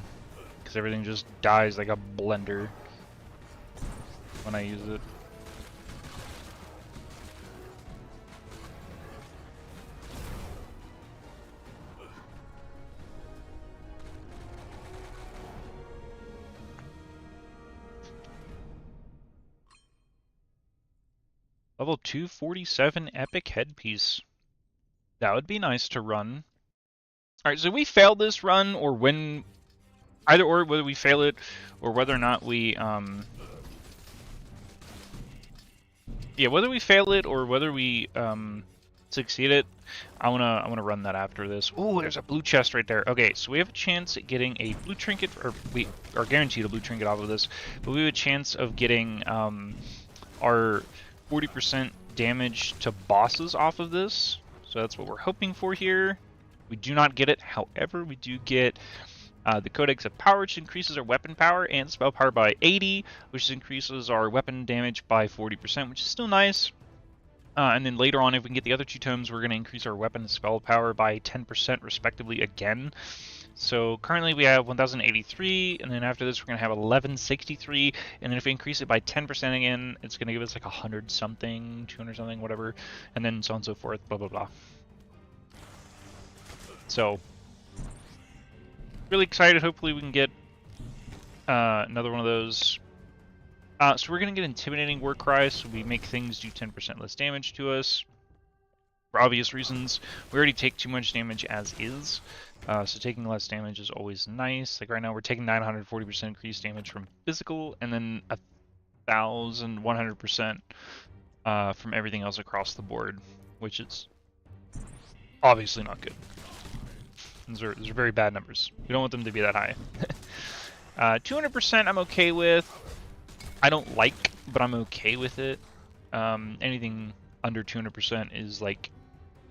Speaker 1: because everything just dies like a blender when I use it. Level 247 epic headpiece. That would be nice to run. Alright, so we failed this run, or when... Either or, whether we fail it, or whether or not we, yeah, whether we fail it, or whether we, succeed it, I wanna run that after this. Ooh, there's a blue chest right there. Okay, so we have a chance at getting a blue trinket, or we are guaranteed a blue trinket off of this, but we have a chance of getting, our 40% damage to bosses off of this. So that's what we're hoping for here. We do not get it. However, we do get the Codex of Power, which increases our weapon power and spell power by 80, which increases our weapon damage by 40%, which is still nice. And then later on, if we can get the other two tomes, we're going to increase our weapon and spell power by 10% respectively again. So currently we have 1083, and then after this we're going to have 1163, and then if we increase it by 10% again, it's going to give us like 100 something, 200 something, whatever, and then so on and so forth, blah blah blah. So, really excited. Hopefully we can get another one of those. So we're going to get Intimidating War Cry, so we make things do 10% less damage to us. For obvious reasons, we already take too much damage as is, so taking less damage is always nice. Like right now we're taking 940% increased damage from physical, and then 1100% from everything else across the board, which is obviously not good. Those are very bad numbers. We don't want them to be that high. 200% I'm okay with. I don't like, but I'm okay with it. Anything under 200% is like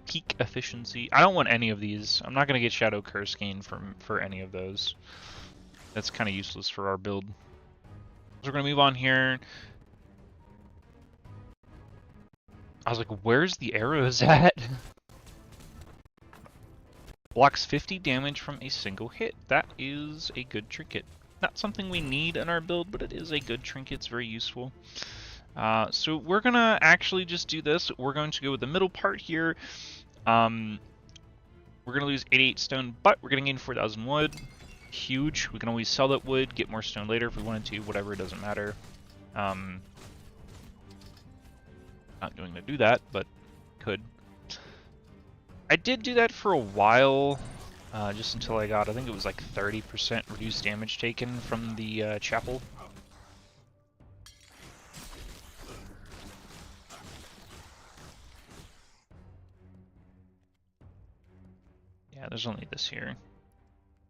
Speaker 1: peak efficiency. I don't want any of these. I'm not going to get Shadow Curse gain for any of those. That's kind of useless for our build. So we're going to move on here. I was like, where's the arrows at? Blocks 50 damage from a single hit. That is a good trinket. Not something we need in our build, but it is a good trinket. It's very useful. So we're going to actually just do this. We're going to go with the middle part here. We're going to lose 88 stone, but we're going to gain 4,000 wood. Huge. We can always sell that wood, get more stone later if we wanted to, whatever, it doesn't matter. Not going to do that, but could. I did do that for a while, just until I got, I think it was like 30% reduced damage taken from the chapel. Yeah, there's only this here.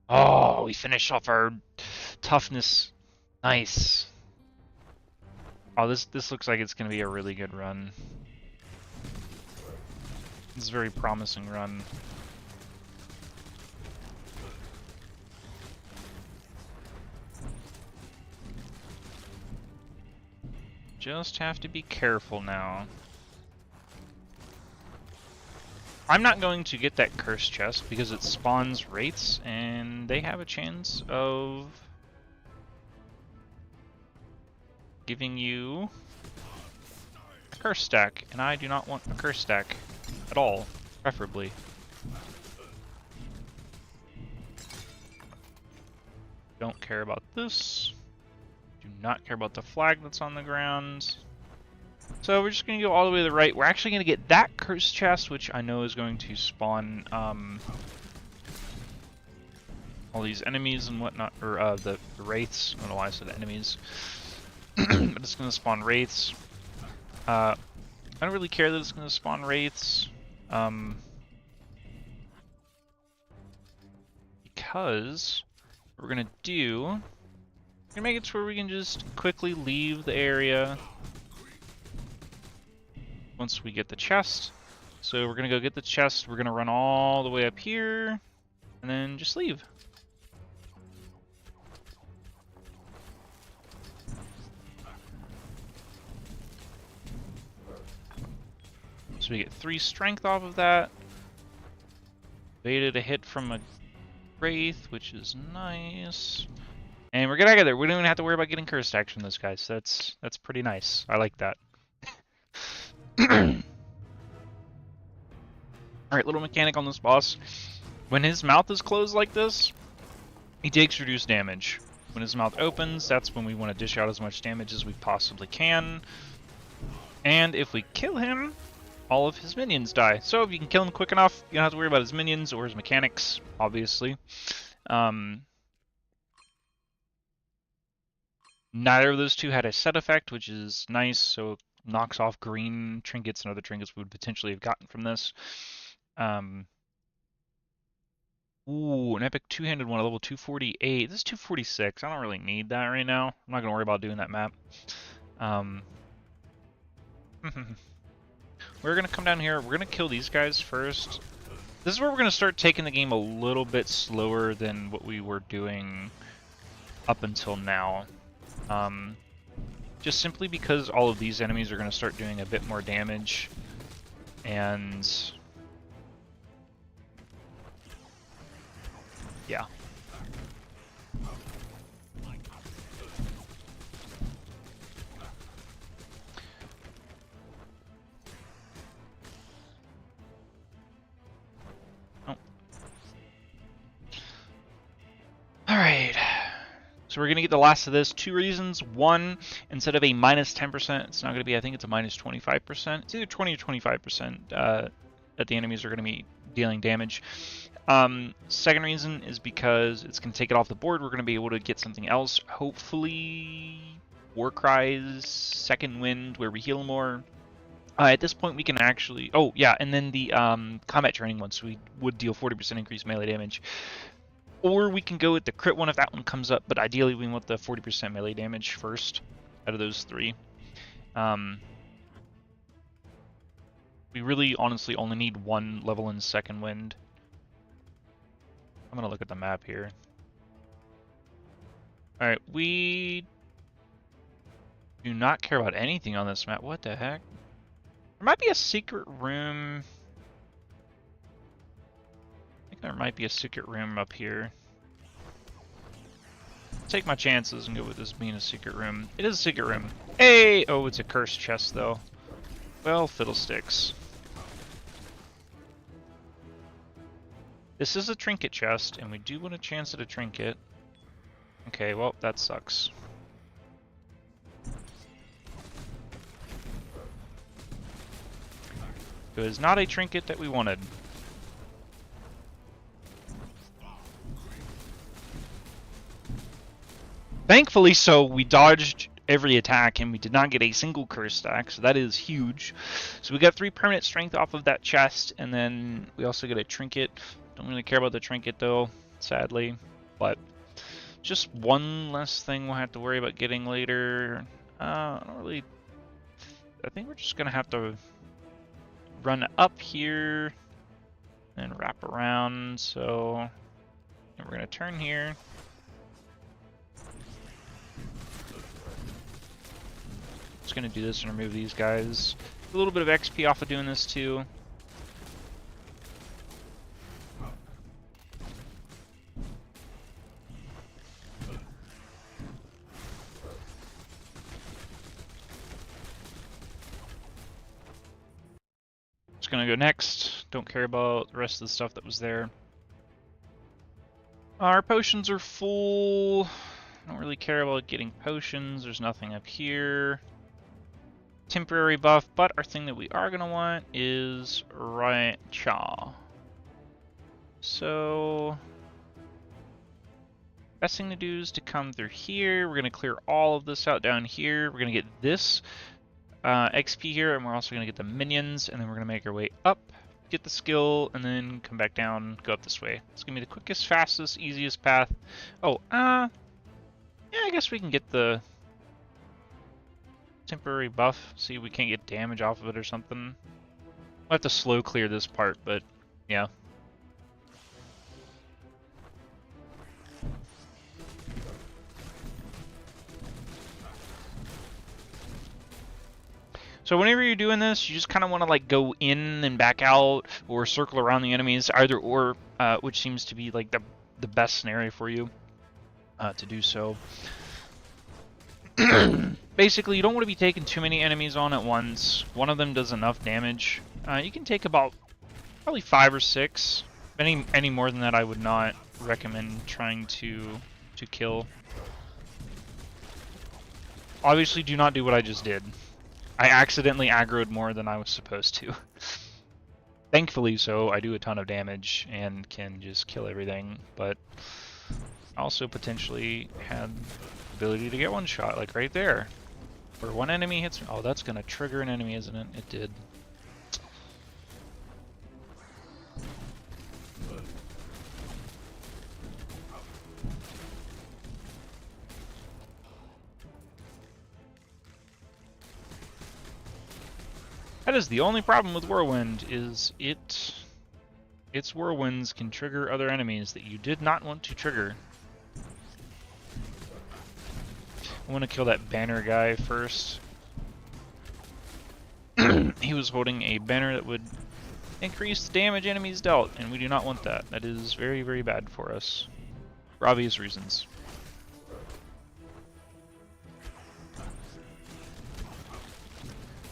Speaker 1: Oh, we finished off our toughness. Nice. Oh, this looks like it's going to be a really good run. This is a very promising run. Just have to be careful now. I'm not going to get that curse chest because it spawns wraiths, and they have a chance of giving you a curse stack, and I do not want a curse stack at all, preferably. Don't care about this. Do not care about the flag that's on the ground. So we're just going to go all the way to the right. We're actually going to get that curse chest, which I know is going to spawn all these enemies and whatnot, or the wraiths. I don't know why I said enemies. But it's going to spawn wraiths. I don't really care that it's going to spawn wraiths. Because what we're going to do, we're going to make it to where we can just quickly leave the area once we get the chest. So we're going to go get the chest, we're going to run all the way up here, and then just leave. So we get 3 strength off of that. Baited a hit from a wraith, which is nice. And we're gonna get there. We don't even have to worry about getting curse stacks from this guy, so that's pretty nice. I like that. Alright, little mechanic on this boss. When his mouth is closed like this, he takes reduced damage. When his mouth opens, that's when we want to dish out as much damage as we possibly can. And if we kill him, all of his minions die. So if you can kill him quick enough, you don't have to worry about his minions or his mechanics, obviously. Neither of those two had a set effect, which is nice, so it knocks off green trinkets and other trinkets we would potentially have gotten from this. Ooh, an epic two-handed one at level 248. This is 246. I don't really need that right now. I'm not going to worry about doing that map. We're going to come down here. We're going to kill these guys first. This is where we're going to start taking the game a little bit slower than what we were doing up until now. Just simply because all of these enemies are going to start doing a bit more damage. And yeah. Oh. Alright. So we're going to get the last of this. 2 reasons. 1, instead of a minus 10%, it's not going to be, I think it's a minus 25%. It's either 20 or 25% that the enemies are going to be dealing damage. Second reason is because it's going to take it off the board. We're going to be able to get something else. Hopefully Warcry's Second Wind, where we heal more. At this point we can actually... Oh, yeah, and then the combat training one, so we would deal 40% increased melee damage. Or we can go with the crit one if that one comes up, but ideally we want the 40% melee damage first out of those 3. We really honestly only need 1 level in Second Wind. I'm going to look at the map here. Alright, we do not care about anything on this map. What the heck? There might be a secret room. I think there might be a secret room up here. Take my chances and go with this being a secret room. It is a secret room. Hey! Oh, it's a cursed chest, though. Well, fiddlesticks. This is a trinket chest, and we do want a chance at a trinket. Okay, well, that sucks. It was not a trinket that we wanted. Thankfully so, we dodged every attack and we did not get a single curse stack, so that is huge. So we got 3 permanent strength off of that chest, and then we also get a trinket. Don't really care about the trinket though, sadly, but just one less thing we'll have to worry about getting later. I don't really... I think we're just gonna have to run up here and wrap around, so and we're gonna turn here. Just gonna do this and remove these guys. A little bit of XP off of doing this too. It's gonna go next. Don't care about the rest of the stuff that was there. Our potions are full. Don't really care about getting potions. There's nothing up here. Temporary buff, but our thing that we are gonna want is right chaw. So best thing to do is to come through here. We're gonna clear all of this out down here. We're gonna get this XP here, and we're also gonna get the minions, and then we're gonna make our way up, get the skill, and then come back down, go up this way. It's gonna be the quickest, fastest, easiest path. Oh, yeah, I guess we can get the temporary buff. See if we can't get damage off of it or something. We'll have to slow clear this part, but yeah. So whenever you're doing this, you just kind of want to like go in and back out, or circle around the enemies, either or, which seems to be like the best scenario for you to do so. Basically, you don't want to be taking too many enemies on at once. One of them does enough damage. You can take about probably 5 or 6. Any more than that, I would not recommend trying to kill. Obviously, do not do what I just did. I accidentally aggroed more than I was supposed to. Thankfully, so I do a ton of damage and can just kill everything, but also potentially had the ability to get one shot, like right there. Where one enemy hits me. Oh, that's going to trigger an enemy, isn't it? It did. That is the only problem with Whirlwind, is its whirlwinds can trigger other enemies that you did not want to trigger. I want to kill that banner guy first. He was holding a banner that would increase the damage enemies dealt, and we do not want that. That is very, very bad for us, for obvious reasons.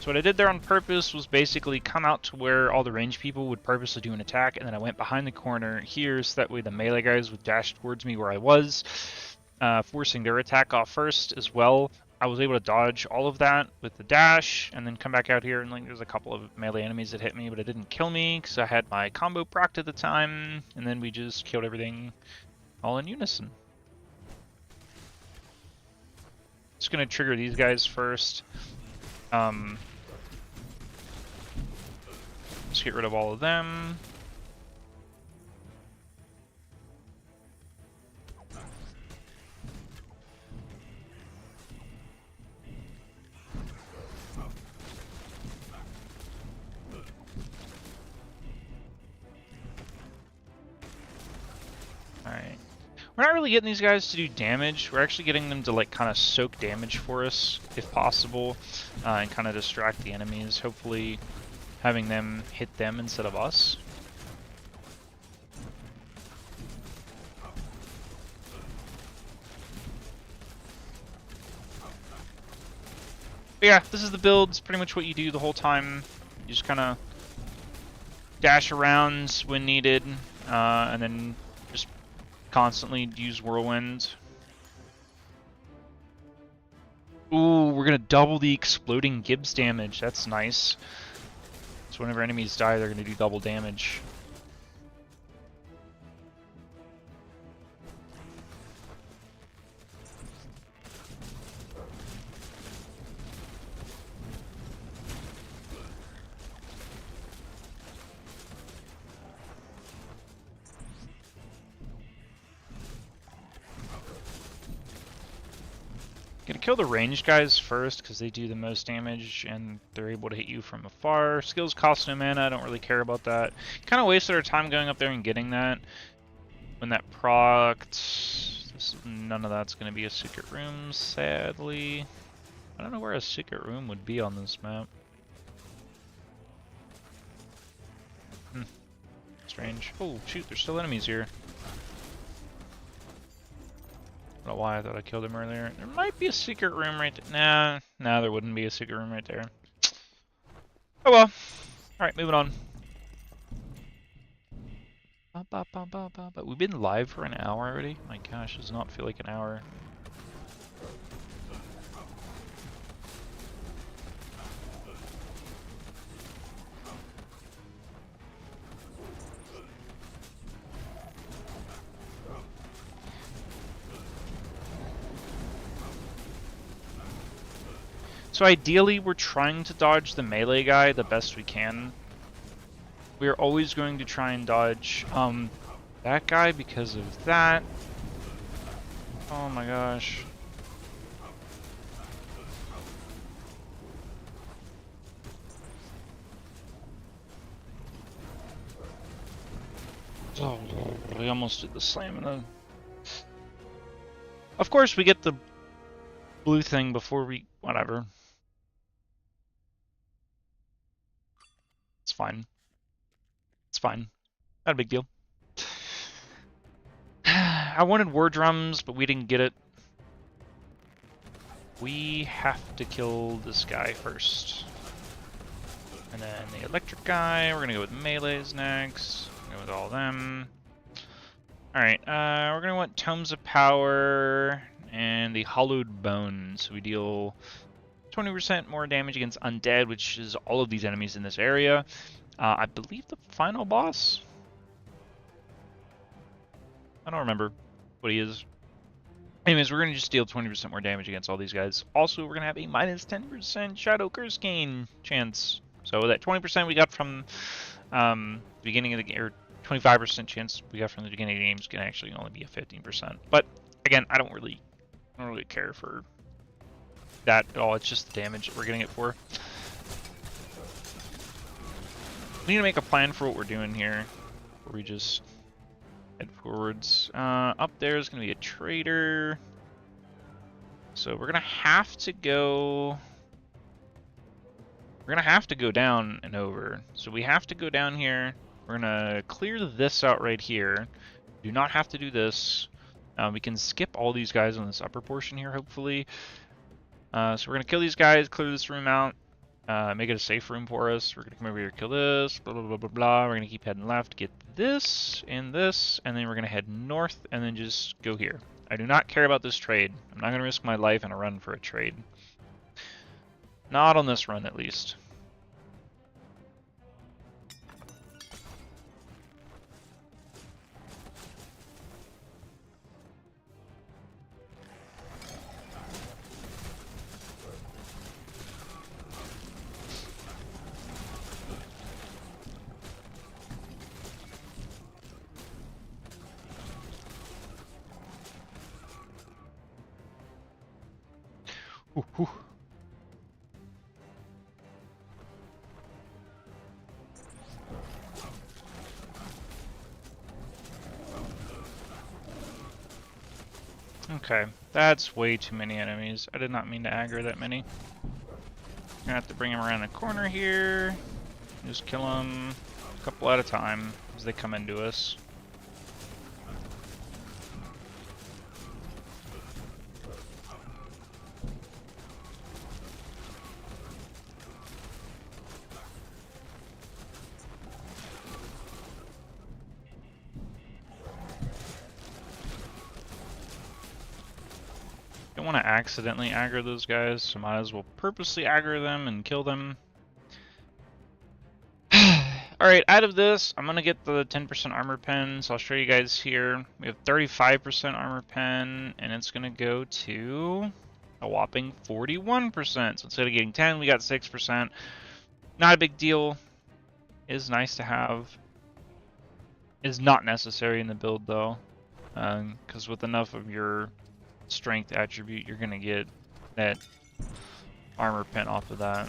Speaker 1: So what I did there on purpose was basically come out to where all the ranged people would purposely do an attack, and then I went behind the corner here so that way the melee guys would dash towards me where I was, forcing their attack off first as well. I was able to dodge all of that with the dash, and then come back out here, and like there's a couple of melee enemies that hit me, but it didn't kill me because I had my combo procced at the time, and then we just killed everything all in unison. Just gonna trigger these guys first. Let's get rid of all of them. Alright. We're not really getting these guys to do damage. We're actually getting them to like kind of soak damage for us, if possible, and kind of distract the enemies. Hopefully having them hit them instead of us. But yeah, this is the build. It's pretty much what you do the whole time. You just kind of dash around when needed, and then just constantly use Whirlwind. Ooh, we're gonna double the exploding Gibbs damage. That's nice. So whenever enemies die, they're gonna do double damage. Gonna kill the ranged guys first because they do the most damage and they're able to hit you from afar. Skills cost no mana, I don't really care about that. Kind of wasted our time going up there and getting that. When that procced, none of that's gonna be a secret room, sadly. I don't know where a secret room would be on this map. Strange. Oh shoot, there's still enemies here. I don't know why I thought I killed him earlier. There might be a secret room right there. Nah, there wouldn't be a secret room right there. Oh well. Alright, moving on. But we've been live for an hour already? My gosh, does not feel like an hour. So ideally, we're trying to dodge the melee guy the best we can. We're always going to try and dodge that guy because of that. Oh my gosh. Oh, we almost did the slam in the... Of course, we get the blue thing before we... whatever. It's fine. It's fine. Not a big deal. I wanted war drums, but we didn't get it. We have to kill this guy first. And then the electric guy, we're gonna go with melees next. Go with all of them. Alright, we're gonna want Tomes of Power and the Hollowed Bone. So we deal 20% more damage against undead, which is all of these enemies in this area. I believe the final boss? I don't remember what he is. Anyways, we're going to just deal 20% more damage against all these guys. Also, we're going to have a minus 10% Shadow Curse gain chance. So that 20% we got from the beginning of the game, or 25% chance we got from the beginning of the game is going to actually only be a 15%. But again, I don't really care for that at all. It's just the damage that we're getting it for. We need to make a plan for what we're doing here. Where we just head forwards. Up there is going to be a trader. So we're going to have to go... We're going to have to go down and over. So we have to go down here. We're going to clear this out right here. Do not have to do this. We can skip all these guys on this upper portion here, hopefully. So we're going to kill these guys, clear this room out. Make it a safe room for us. We're going to come over here, kill this, blah, blah, blah, blah, blah. We're going to keep heading left, get this, and then we're going to head north, and then just go here. I do not care about this trade. I'm not going to risk my life in a run for a trade. Not on this run, at least. Ooh, ooh. Okay, that's way too many enemies. I did not mean to aggro that many. Gonna have to bring them around the corner here. Just kill them a couple at a time as they come into us. Don't want to accidentally aggro those guys, so might as well purposely aggro them and kill them. Alright, out of this, I'm going to get the 10% armor pen, so I'll show you guys here. We have 35% armor pen, and it's going to go to a whopping 41%. So instead of getting 10, we got 6%. Not a big deal. Is nice to have. Is not necessary in the build, though, because with enough of your strength attribute, you're gonna get that armor pen off of that.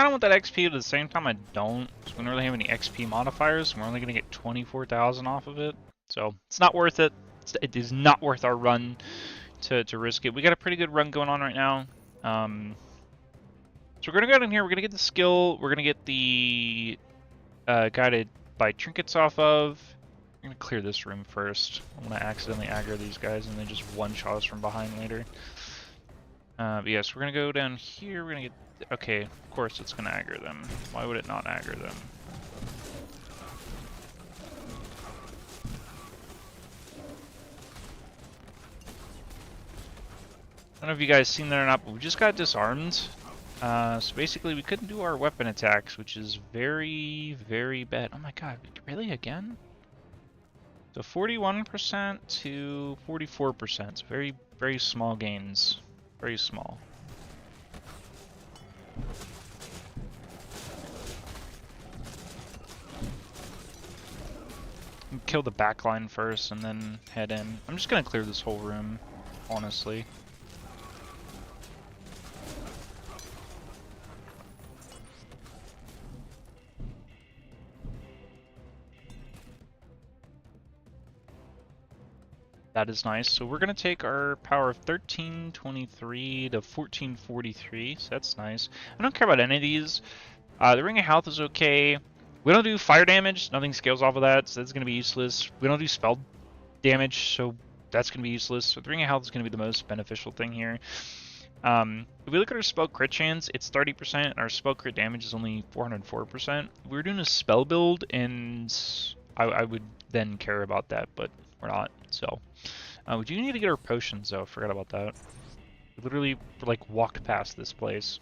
Speaker 1: kind of want that XP, but at the same time I don't. So we don't really have any XP modifiers, and we're only going to get 24,000 off of it. So it's not worth it. It is not worth our run to risk it. We got a pretty good run going on right now. So we're going to go out in here. We're going to get the skill. We're going to get the guided by trinkets off of. I'm going to clear this room first. I'm going to accidentally aggro these guys and they just one-shot us from behind later. But yes, we're going to go down here. We're going to get... Okay, of course it's going to aggro them. Why would it not aggro them? I don't know if you guys seen that or not, but we just got disarmed. So basically we couldn't do our weapon attacks, which is very, very bad. Oh my god, really again? So 41% to 44%. So very, very small gains. Very small. Kill the backline first and then head in. I'm just gonna clear this whole room, honestly. That is nice. So we're going to take our power of 1323 to 1443. So that's nice. I don't care about any of these. The Ring of Health is okay. We don't do fire damage. Nothing scales off of that, so that's going to be useless. We don't do spell damage, so that's going to be useless. So the Ring of Health is going to be the most beneficial thing here. If we look at our spell crit chance, it's 30%, and our spell crit damage is only 404%. We're doing a spell build, and I would then care about that, but we're not, so... we do need to get our potions, though. Forgot about that. We literally, like, walked past this place.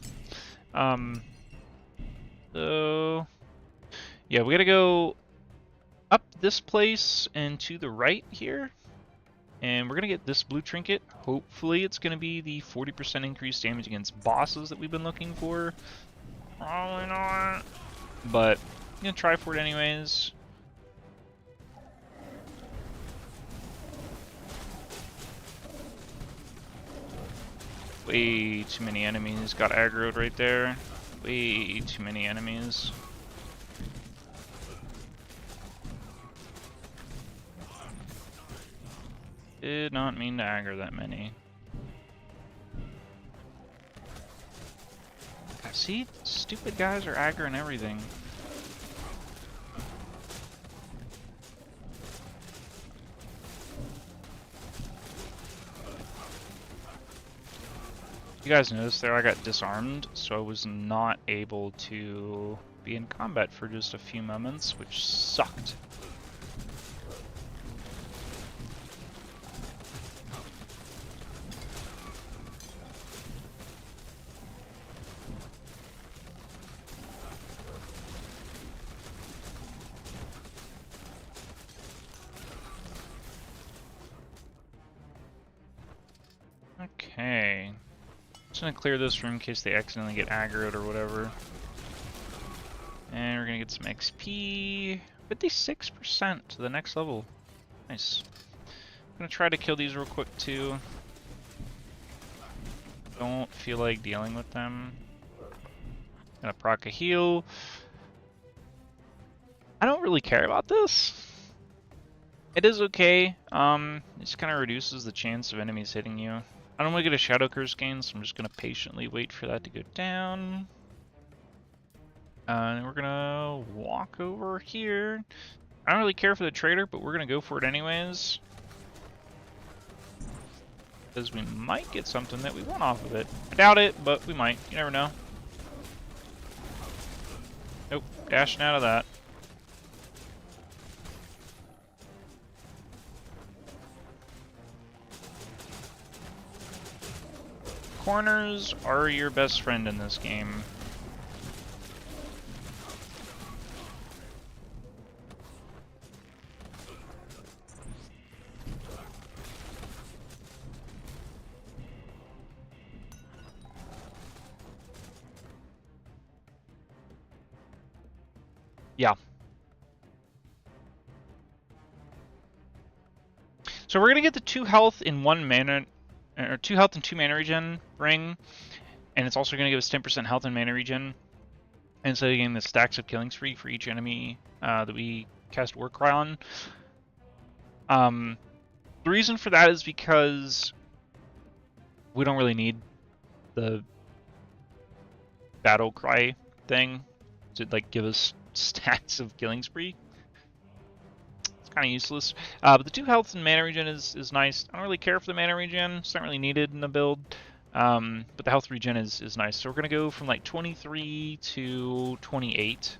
Speaker 1: So... Yeah, we gotta go up this place and to the right here. And we're gonna get this blue trinket. Hopefully it's gonna be the 40% increased damage against bosses that we've been looking for. Probably not. But, I'm gonna try for it anyways. Way too many enemies got aggroed right there. Way too many enemies. Did not mean to aggro that many. God, see? Stupid guys are aggroing everything. You guys noticed there I got disarmed, so I was not able to be in combat for just a few moments, which sucked. Okay. Just gonna clear this room in case they accidentally get aggroed or whatever. And we're gonna get some XP. 56% to the next level. Nice. I'm gonna try to kill these real quick too. Don't feel like dealing with them. Gonna proc a heal. I don't really care about this. It is okay. It just kind of reduces the chance of enemies hitting you. I don't want to get a Shadow Curse gain, so I'm just going to patiently wait for that to go down. And we're going to walk over here. I don't really care for the trader, but we're going to go for it anyways. Because we might get something that we want off of it. I doubt it, but we might. You never know. Nope, dashing out of that. Corners are your best friend in this game. Yeah. So we're gonna get the 2 health in 1 mana, or 2 health and 2 mana regen ring, and it's also gonna give us 10% health and mana regen. And so getting the stacks of killing spree for each enemy that we cast Warcry on. The reason for that is because we don't really need the battle cry thing to like give us stats of killing spree. It's kind of useless. But the 2 health and mana regen is nice. I don't really care for the mana regen. It's not really needed in the build. But the health regen is nice. So we're going to go from like 23 to 28.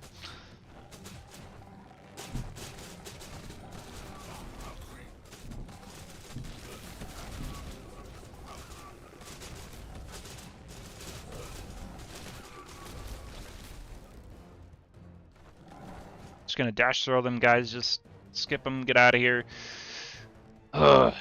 Speaker 1: Just going to dash throw them guys. Just skip them. Get out of here. Ugh.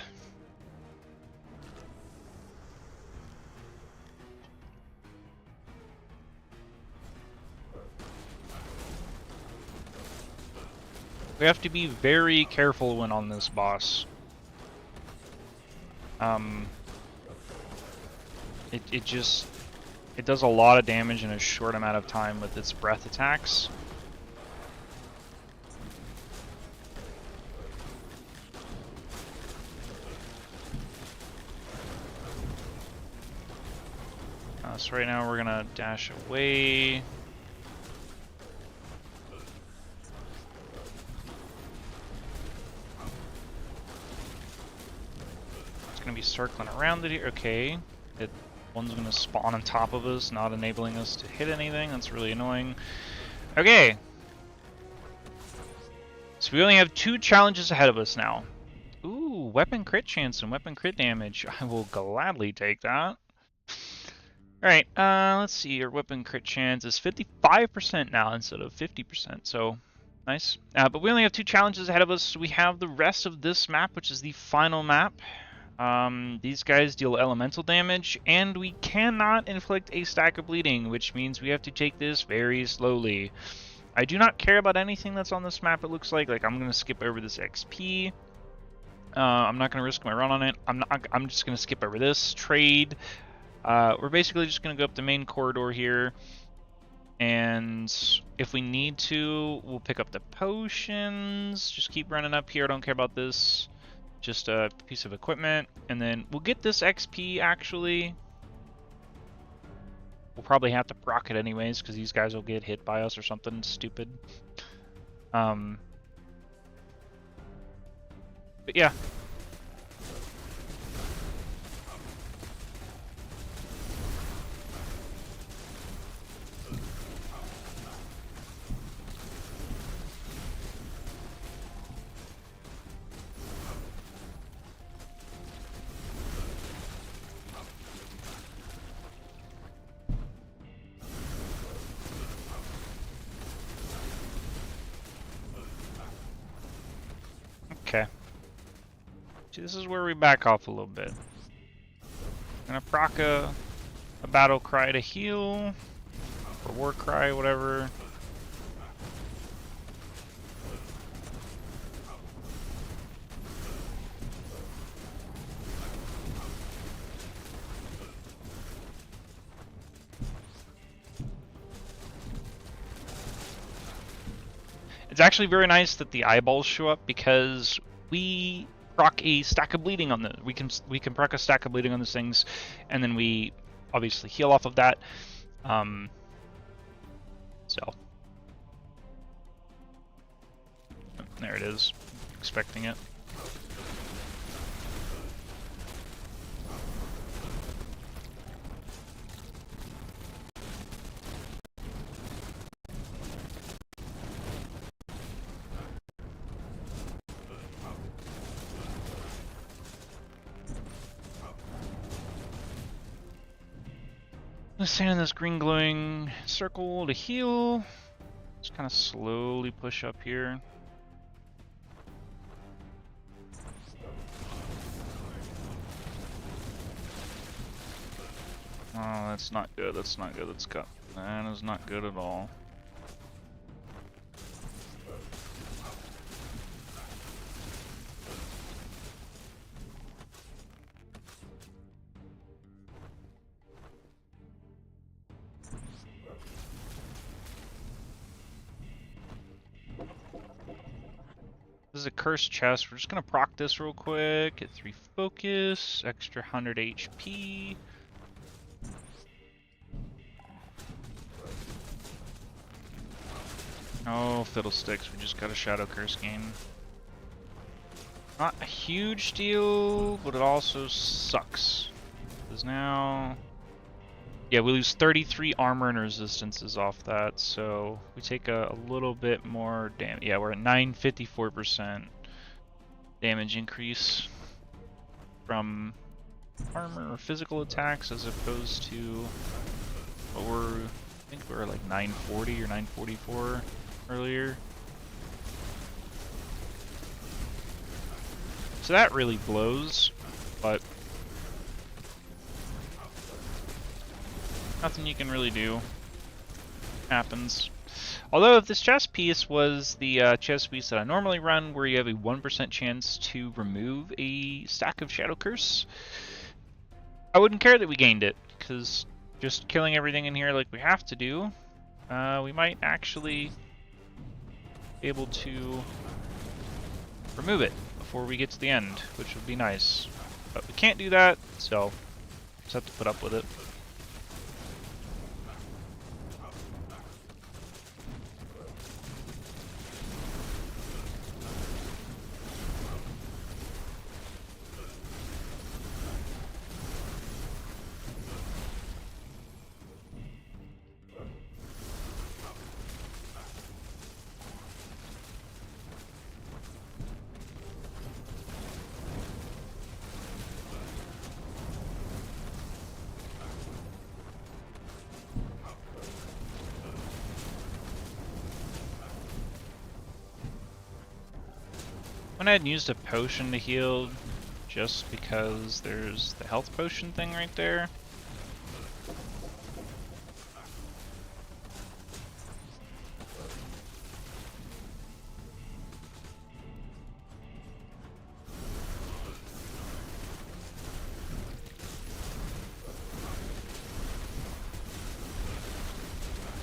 Speaker 1: We have to be very careful when on this boss. It does a lot of damage in a short amount of time with its breath attacks. So right now we're gonna dash away. Gonna be circling around it here. Okay, one's gonna spawn on top of us, not enabling us to hit anything. That's really annoying. Okay, so we only have 2 challenges ahead of us now. Ooh, weapon crit chance and weapon crit damage. I will gladly take that. Alright, let's see. Our weapon crit chance is 55% now instead of 50%, so nice. But we only have 2 challenges ahead of us. We have the rest of this map, which is the final map. These guys deal elemental damage, and we cannot inflict a stack of bleeding, which means we have to take this very slowly. I do not care about anything that's on this map, it looks like. Like, I'm going to skip over this XP. I'm not going to risk my run on it. I'm just going to skip over this. Trade. We're basically just going to go up the main corridor here. And if we need to, we'll pick up the potions. Just keep running up here. I don't care about this. Just a piece of equipment. And then we'll get this XP, actually. We'll probably have to proc it anyways, because these guys will get hit by us or something stupid. But yeah. Okay. See, this is where we back off a little bit. I'm gonna proc a battle cry to heal, or war cry, whatever. It's actually very nice that the eyeballs show up because we proc a stack of bleeding on the we can proc a stack of bleeding on these things, and then we obviously heal off of that. So there it is. Expecting it. Let's stand in this green glowing circle to heal. Just kind of slowly push up here. Oh, that's not good. That's not good. That is not good at all. This is a cursed chest. We're just gonna proc this real quick. Get 3 focus, extra 100 HP. Oh, fiddlesticks. We just got a Shadow Curse gain. Not a huge deal, but it also sucks. Because now... Yeah, we lose 33 armor and resistances off that, so we take a little bit more damage. Yeah, we're at 954% damage increase from armor or physical attacks as opposed to what I think we were like 940 or 944 earlier. So that really blows, but nothing you can really do. Happens. Although if this chest piece was the chest piece that I normally run, where you have a 1% chance to remove a stack of Shadow Curse, I wouldn't care that we gained it, because just killing everything in here like we have to do, we might actually be able to remove it before we get to the end, which would be nice. But we can't do that, so just have to put up with it. Went ahead and used a potion to heal just because there's the health potion thing right there.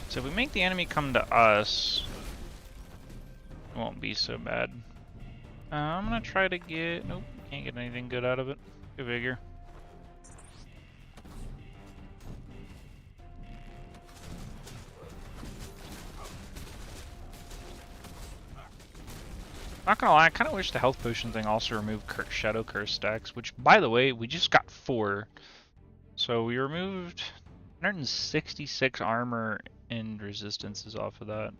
Speaker 1: So if we make the enemy come to us, it won't be so bad. I'm gonna try to get... Nope, can't get anything good out of it. Go figure. Not gonna lie, I kind of wish the health potion thing also removed Shadow Curse stacks, which, by the way, we just got 4. So we removed 166 armor and resistances off of that.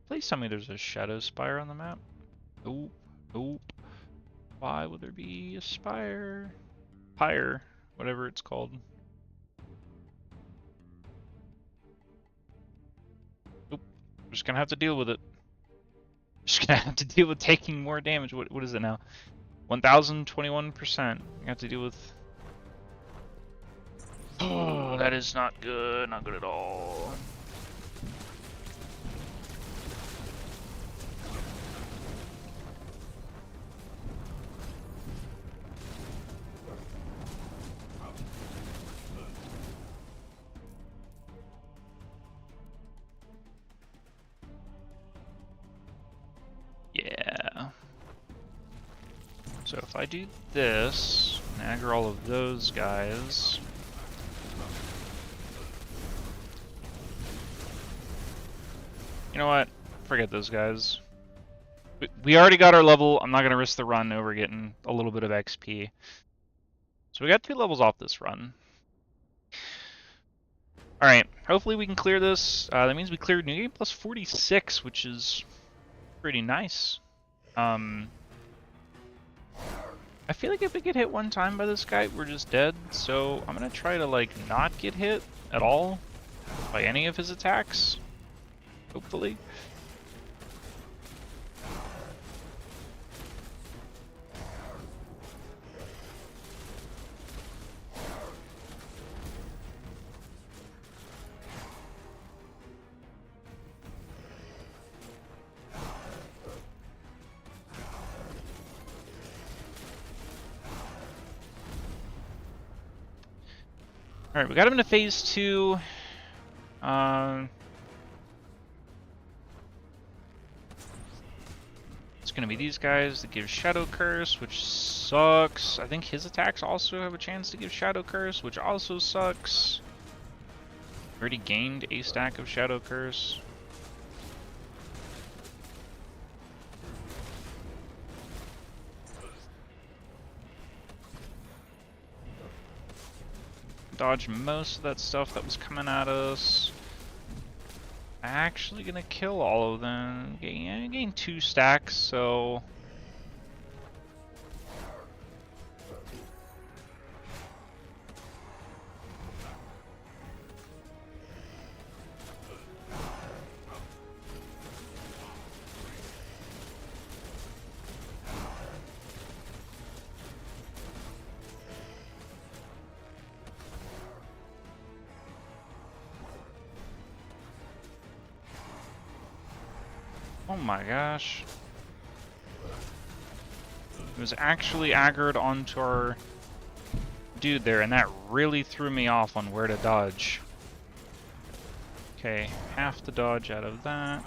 Speaker 1: Please tell me there's a Shadow Spire on the map. Nope. Nope. Why would there be a spire? Pyre, whatever it's called. Nope. I'm just gonna have to deal with it. Just gonna have to deal with taking more damage. What is it now? 1021%. You have to deal with... Oh, that is not good. Not good at all. Yeah. So if I do this, and aggro all of those guys... You know what? Forget those guys. We already got our level. I'm not going to risk the run over getting a little bit of XP. So we got 2 levels off this run. Alright, hopefully we can clear this. That means we cleared New Game plus 46, which is pretty nice. I feel like if we get hit one time by this guy, we're just dead. So I'm going to try to, like, not get hit at all by any of his attacks. Hopefully. Alright, we got him into phase 2. Let's gonna be these guys that give Shadow Curse, which sucks. I think his attacks also have a chance to give Shadow Curse, which also sucks. Already gained a stack of Shadow Curse. Dodge most of that stuff that was coming at us. Actually gonna kill all of them. Gain 2 stacks, so... Oh my gosh. It was actually aggroed onto our dude there, and that really threw me off on where to dodge. Okay, half the dodge out of that.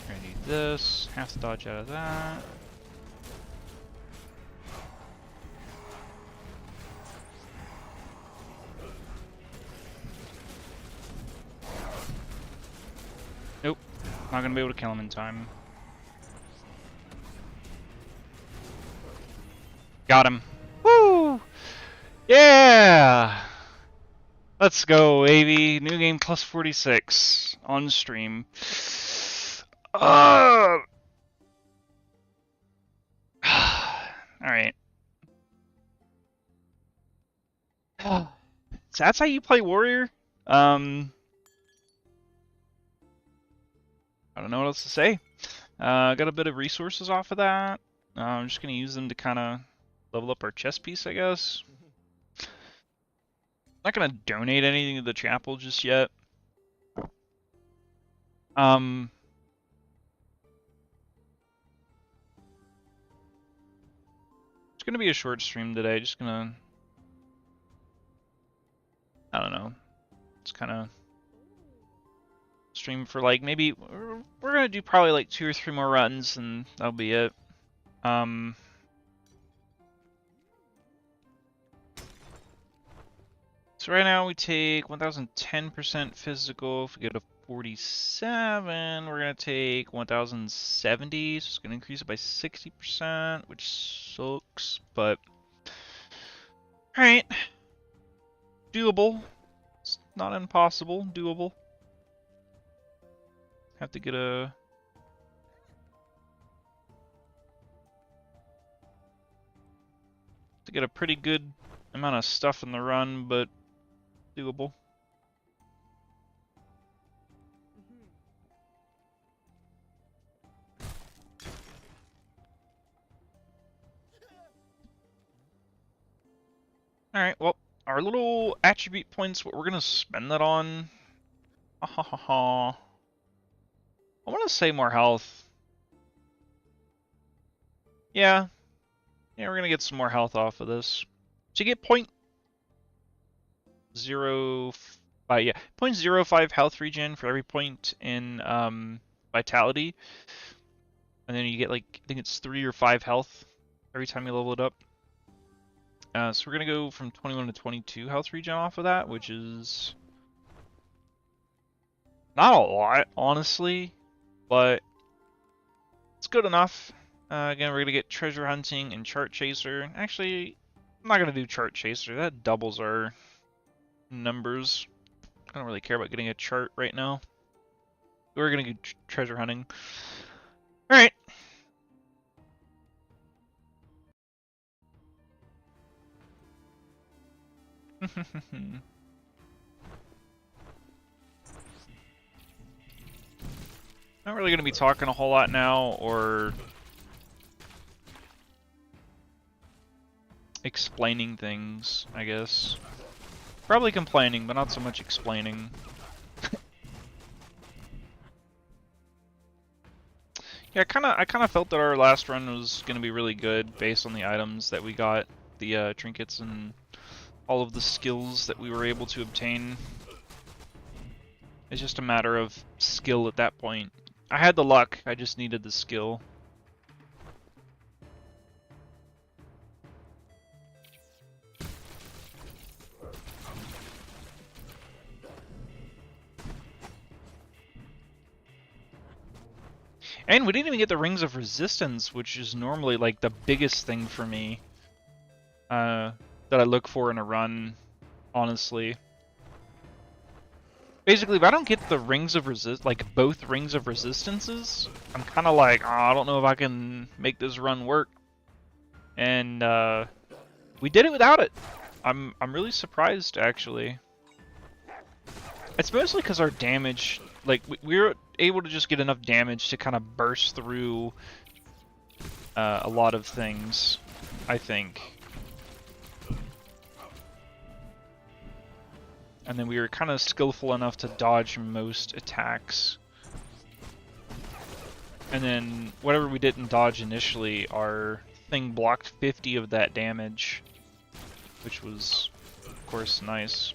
Speaker 1: Ready this, half the dodge out of that. Nope, not gonna be able to kill him in time. Got him. Woo! Yeah! Let's go, baby. New game plus 46 on stream. Alright. So that's how you play warrior? I don't know what else to say. Got a bit of resources off of that. I'm just gonna use them to kind of level up our chess piece, I guess. Not gonna donate anything to the chapel just yet. It's gonna be a short stream today. Just gonna, I don't know, just kind of stream for like maybe we're gonna do probably like 2 or 3 more runs, and that'll be it. So right now we take 1010% physical. If we go to 47, we're gonna take 1070. So it's gonna increase it by 60%, which sucks, but alright. Doable. It's not impossible, doable. Have to get a pretty good amount of stuff in the run, but doable. Alright, well, our little attribute points, what we're gonna spend that on. I wanna say more health. Yeah, we're gonna get some more health off of this. So you get 0.05 health regen for every point in vitality, and then you get like, I think it's 3 or 5 health every time you level it up. So we're gonna go from 21 to 22 health regen off of that, which is not a lot, honestly, but it's good enough. Again, we're gonna get treasure hunting and chart chaser. Actually, I'm not gonna do chart chaser. That doubles our numbers. I don't really care about getting a chart right now. We're gonna do treasure hunting. All right. Not really gonna be talking a whole lot now, or explaining things, I guess. Probably complaining, but not so much explaining. Yeah, I kind of felt that our last run was gonna be really good based on the items that we got, the trinkets and all of the skills that we were able to obtain. It's just a matter of skill at that point. I had the luck, I just needed the skill. And we didn't even get the Rings of Resistance, which is normally like the biggest thing for me. That I look for in a run, honestly. Basically, if I don't get the Rings of like both Rings of Resistances, I'm kind of like, oh, I don't know if I can make this run work. And we did it without it. I'm really surprised, actually. It's mostly because our damage, like we were able to just get enough damage to kind of burst through a lot of things, I think. And then we were kind of skillful enough to dodge most attacks. And then whatever we didn't dodge initially, our thing blocked 50 of that damage, which was, of course, nice.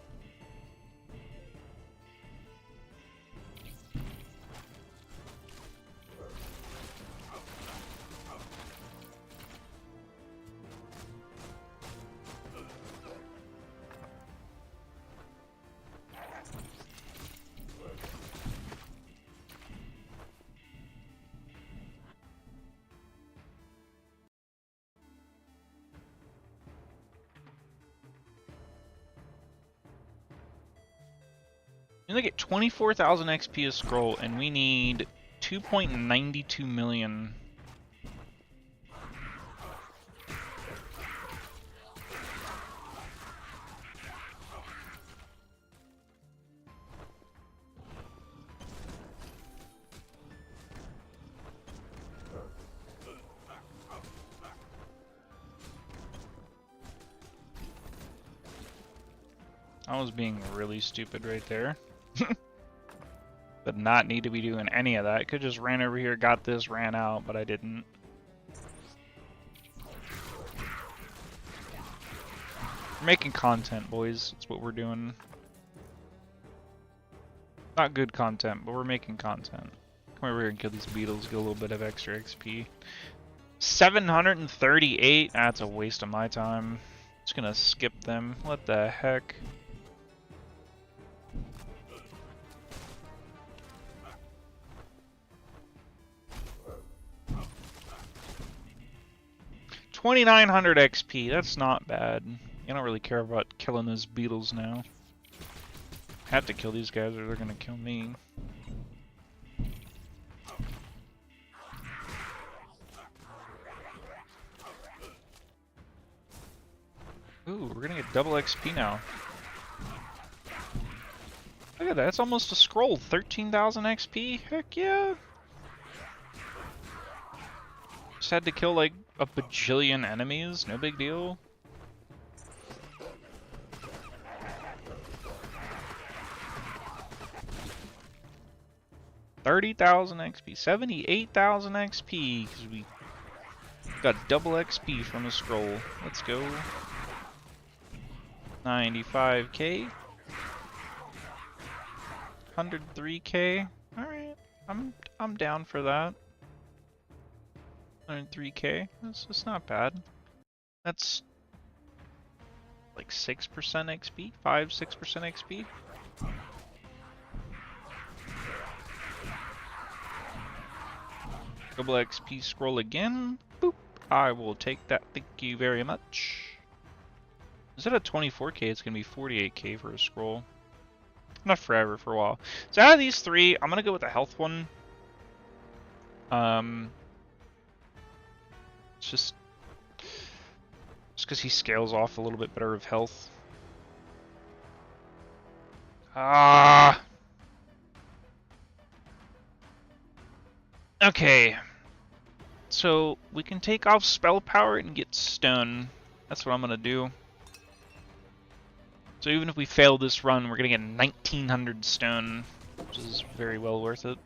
Speaker 1: You only get 24,000 XP a scroll, and we need 2.92 million. I was being really stupid right there. Did not need to be doing any of that. I could just ran over here, got this, ran out, but I didn't. We're making content, boys. That's what we're doing. Not good content, but we're making content. Come over here and kill these beetles, get a little bit of extra XP. 738? That's a waste of my time. Just gonna skip them. What the heck? $2,900 XP, that's not bad. I don't really care about killing those beetles now. I have to kill these guys or they're gonna kill me. Ooh, we're gonna get double XP now. Look at that, that's almost a scroll. 13,000 XP? Heck yeah! Just had to kill like a bajillion enemies, no big deal. $30,000 XP, 78,000 XP, because we got double XP from a scroll. Let's go. 95k. 103k. Alright, I'm down for that. 103k. That's not bad. That's like 6% XP? 5-6% XP? Double XP scroll again. Boop. I will take that. Thank you very much. Instead of 24k, it's going to be 48k for a scroll. Not forever, for a while. So out of these three, I'm going to go with the health one. It's just because he scales off a little bit better of health. Ah. Okay. So we can take off spell power and get stone. That's what I'm gonna do. So even if we fail this run, we're gonna get 1,900 stone, which is very well worth it.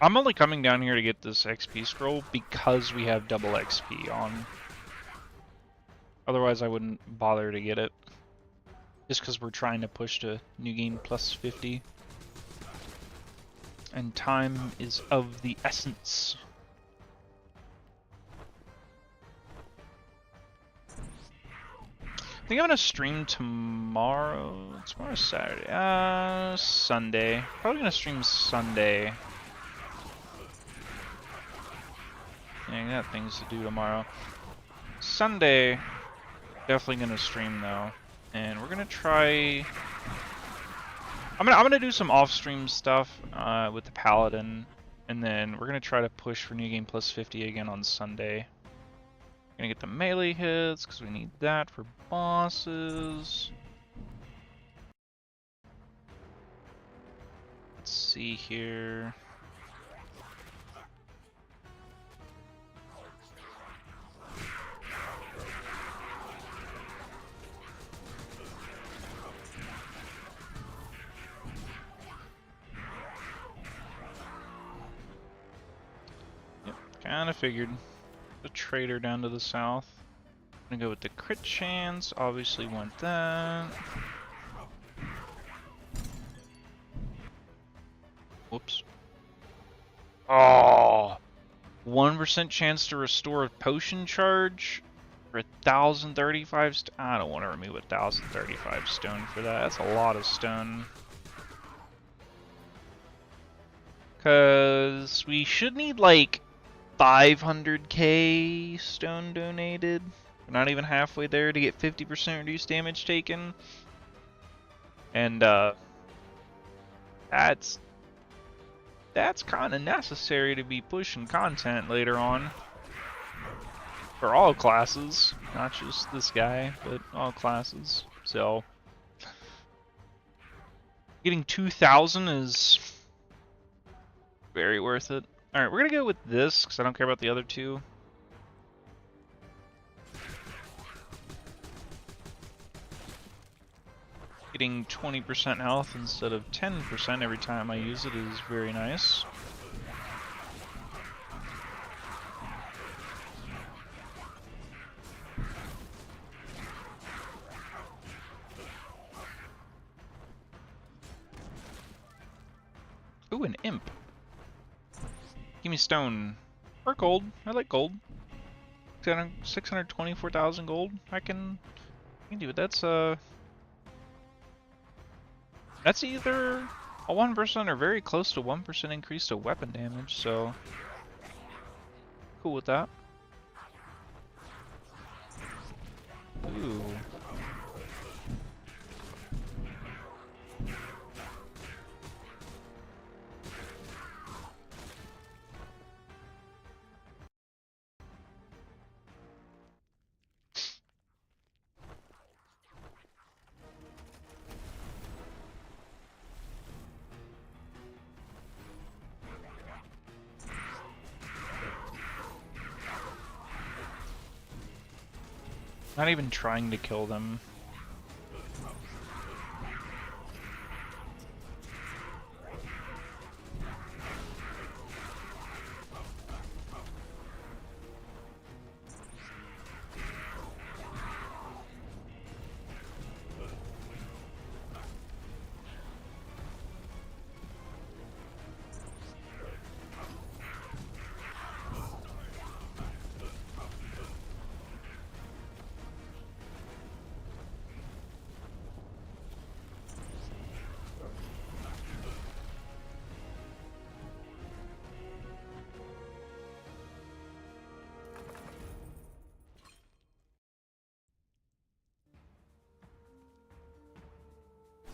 Speaker 1: I'm only coming down here to get this XP scroll because we have double XP on. Otherwise, I wouldn't bother to get it. Just because we're trying to push to new game plus 50. And time is of the essence. I think I'm gonna stream tomorrow. Tomorrow's Saturday. Sunday. Probably gonna stream Sunday. Yeah, I got things to do tomorrow. Sunday, definitely gonna stream though, and we're gonna try. I'm gonna do some off-stream stuff with the Paladin, and then we're gonna try to push for new game plus 50 again on Sunday. Gonna get the melee hits because we need that for bosses. Let's see here. Yep, kinda figured. The trader down to the south. I'm gonna go with the crit chance, obviously want that. Whoops. Oh! 1% chance to restore a potion charge for 1,035 stone. I don't want to remove 1,035 stone for that. That's a lot of stone. Because we should need like 500k stone donated. We're not even halfway there to get 50% reduced damage taken. And that's kind of necessary to be pushing content later on. For all classes, not just this guy, but all classes. So, getting 2,000 is very worth it. Alright, we're gonna go with this, because I don't care about the other two. Getting 20% health instead of 10% every time I use it is very nice. Ooh, an imp. Give me stone. Or gold. I like gold. 624,000 gold. I can do it. That's either a 1% or very close to 1% increase to weapon damage, so cool with that. Ooh. Not even trying to kill them.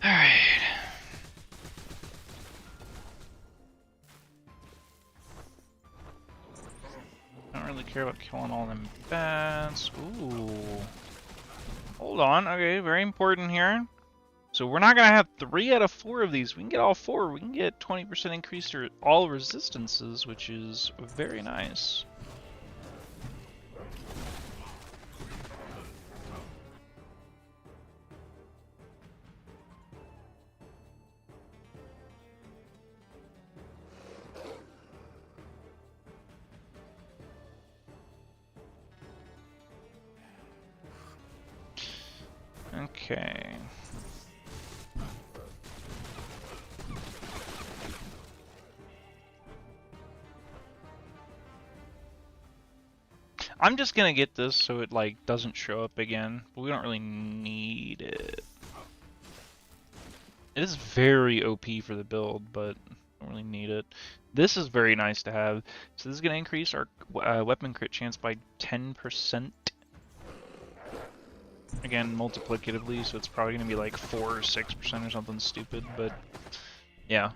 Speaker 1: Alright. Don't really care about killing all them bats. Ooh. Hold on. Okay, very important here. So we're not going to have 3 out of 4 of these. We can get all 4. We can get 20% increase to all resistances, which is very nice. Okay. I'm just gonna get this so it like doesn't show up again, but we don't really need it. It is very OP for the build, but don't really need it. This is very nice to have. So this is gonna increase our weapon crit chance by 10%. Again, multiplicatively, so it's probably gonna be like 4 or 6% or something stupid, but yeah.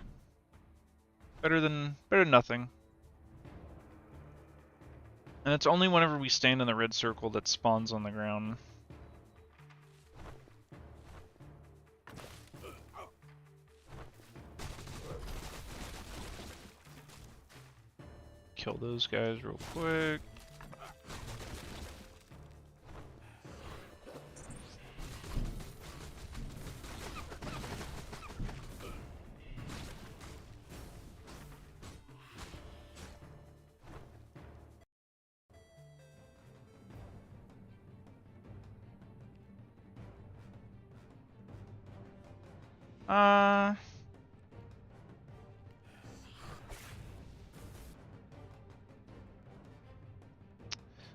Speaker 1: Better than nothing. And it's only whenever we stand in the red circle that spawns on the ground. Kill those guys real quick.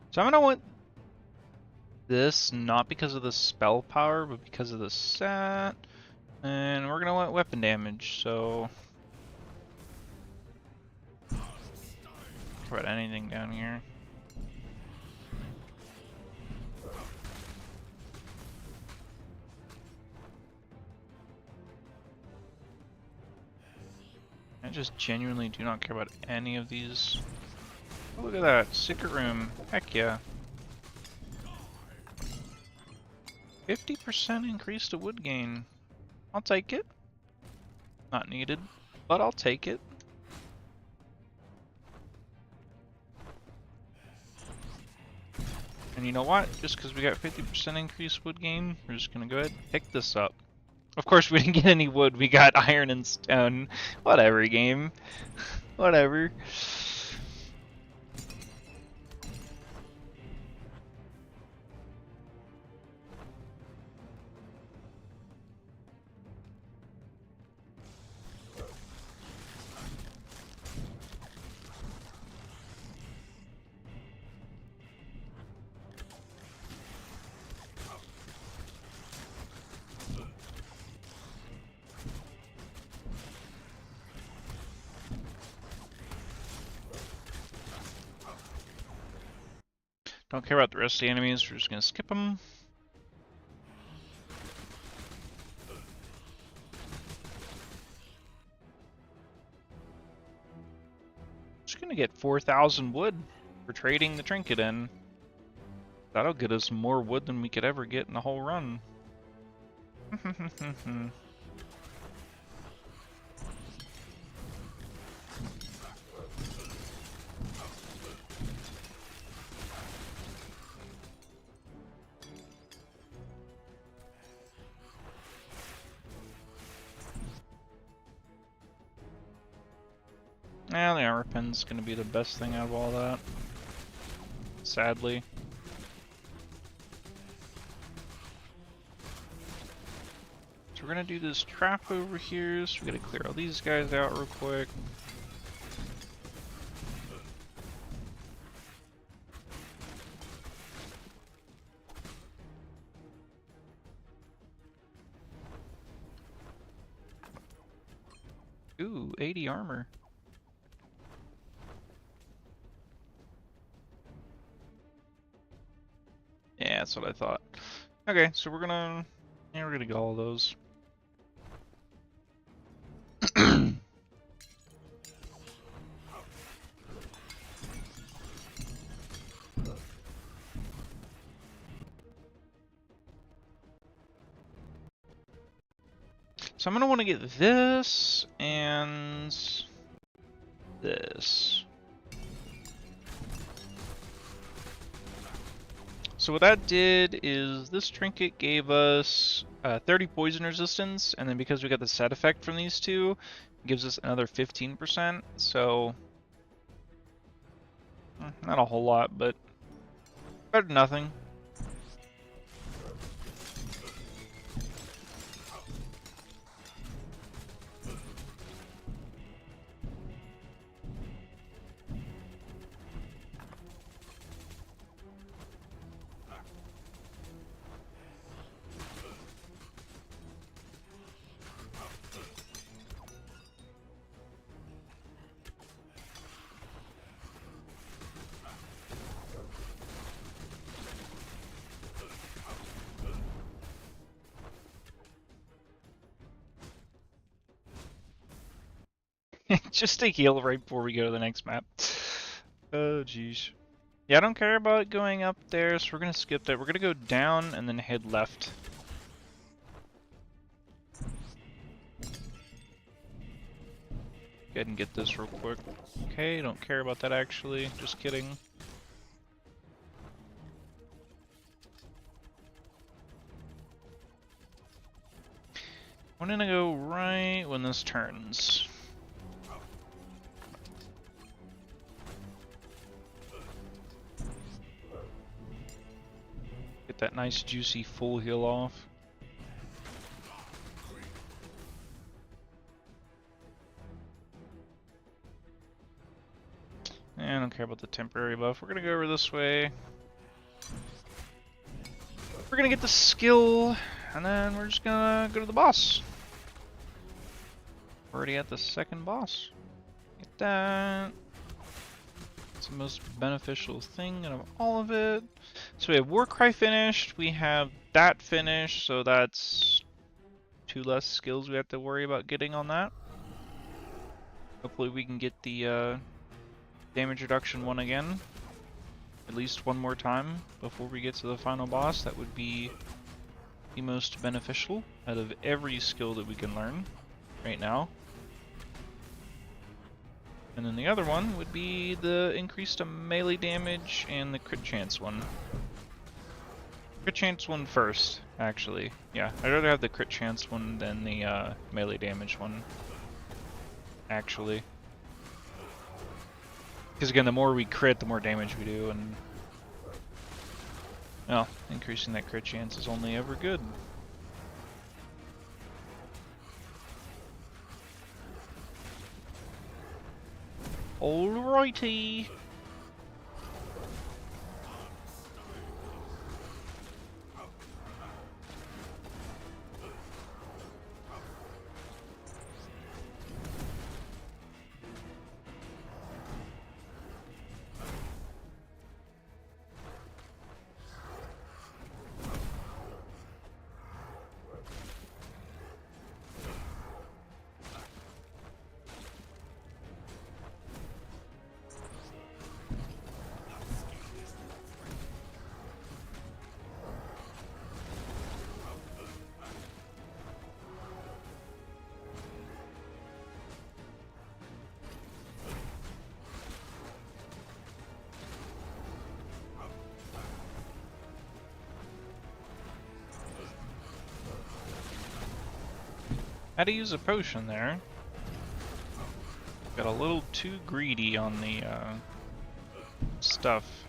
Speaker 1: So I'm gonna want this not because of the spell power, but because of the set. And we're gonna want weapon damage, so about anything down here. I just genuinely do not care about any of these. Oh, look at that, secret room. Heck yeah. 50% increase to wood gain. I'll take it. Not needed, but I'll take it. And you know what? Just because we got 50% increased wood gain, we're just gonna go ahead and pick this up. Of course, we didn't get any wood. We got iron and stone. Whatever, game. Whatever. Don't care about the rest of the enemies, we're just gonna skip them. Just gonna get 4,000 wood for trading the trinket in. That'll get us more wood than we could ever get in the whole run. Yeah, the armor pen's gonna be the best thing out of all that. Sadly. So we're gonna do this trap over here, so we gotta clear all these guys out real quick. Ooh, 80 armor. Yeah, that's what I thought. Okay, so we're gonna get all of those. So I'm gonna want to get this and this. So what that did is this trinket gave us 30 poison resistance, and then because we got the set effect from these two, it gives us another 15%. So not a whole lot, but better than nothing. Just to heal right before we go to the next map. Oh, jeez. Yeah, I don't care about going up there, so we're gonna skip that. We're gonna go down and then head left. Go ahead and get this real quick. Okay, don't care about that actually. Just kidding. I'm gonna go right when this turns. Get that nice juicy full heal off. And I don't care about the temporary buff. We're gonna go over this way. We're gonna get the skill, and then we're just gonna go to the boss. We're already at the second boss. Get that. It's the most beneficial thing out of all of it. So we have Warcry finished, we have that finished, so that's 2 less skills we have to worry about getting on that. Hopefully we can get the damage reduction one again. At least one more time before we get to the final boss. That would be the most beneficial out of every skill that we can learn right now. And then the other one would be the increased melee damage and the crit chance one. Crit chance one first, actually. Yeah, I'd rather have the crit chance one than the melee damage one, actually. Because again, the more we crit, the more damage we do, and well, increasing that crit chance is only ever good. Alrighty. Had to use a potion there. Got a little too greedy on the stuff.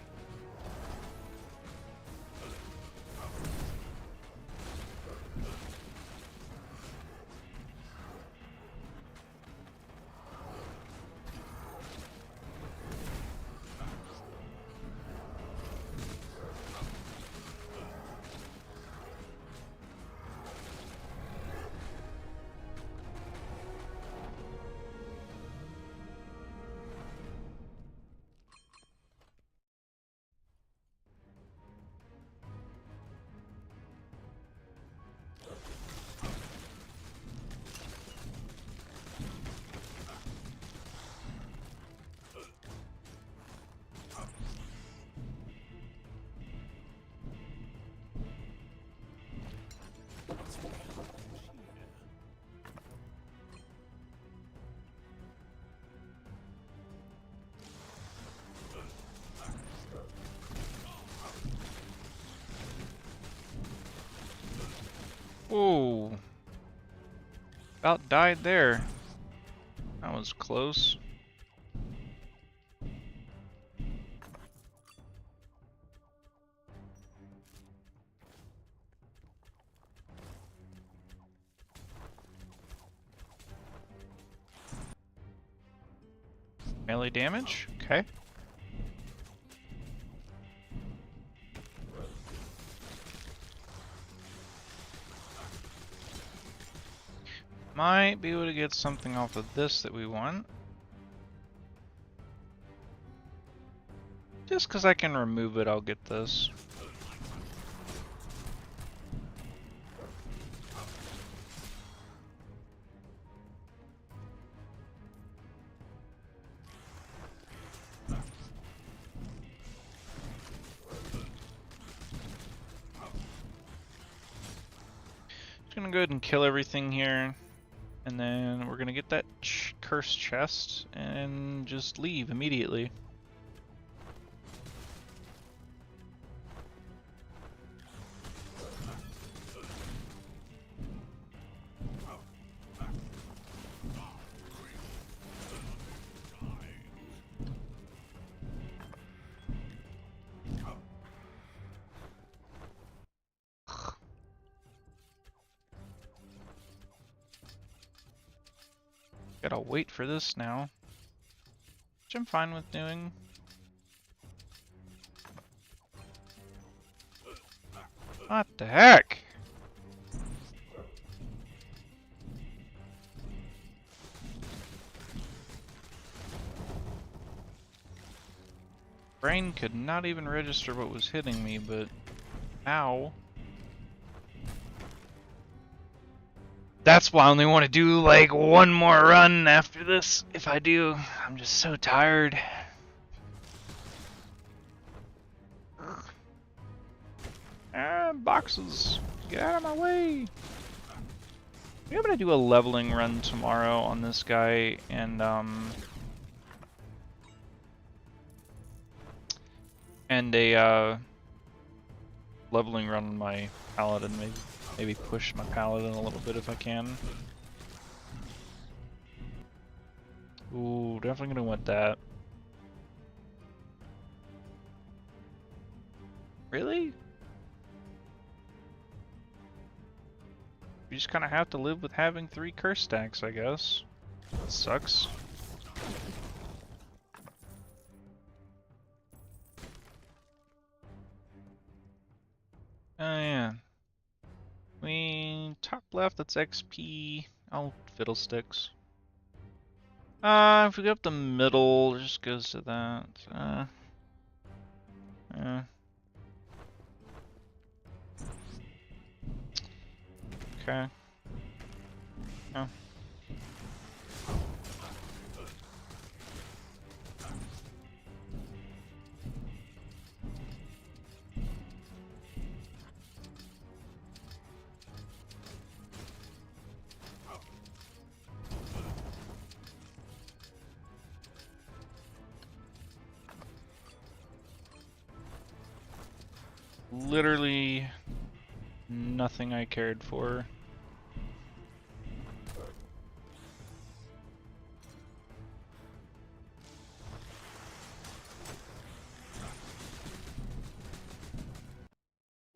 Speaker 1: Whoa. About died there. That was close. Melee damage? Okay. Might be able to get something off of this that we want. Just because I can remove it, I'll get this. gonna go ahead and kill everything here, and then we're gonna get that cursed chest and just leave immediately. Gotta wait for this now, which I'm fine with doing. What the heck? Brain could not even register what was hitting me, but ow. That's why I only want to do like one more run after this. If I do, I'm just so tired. Ah, boxes. Get out of my way. I'm gonna do a leveling run tomorrow on this guy, and a leveling run on my paladin, maybe push my paladin a little bit if I can. Ooh, definitely gonna want that. Really? You just kind of have to live with having 3 curse stacks, I guess. That sucks. Oh yeah. Top left, that's XP. Oh, fiddlesticks. If we go up the middle, it just goes to that. Yeah. Okay. Oh. Literally nothing I cared for.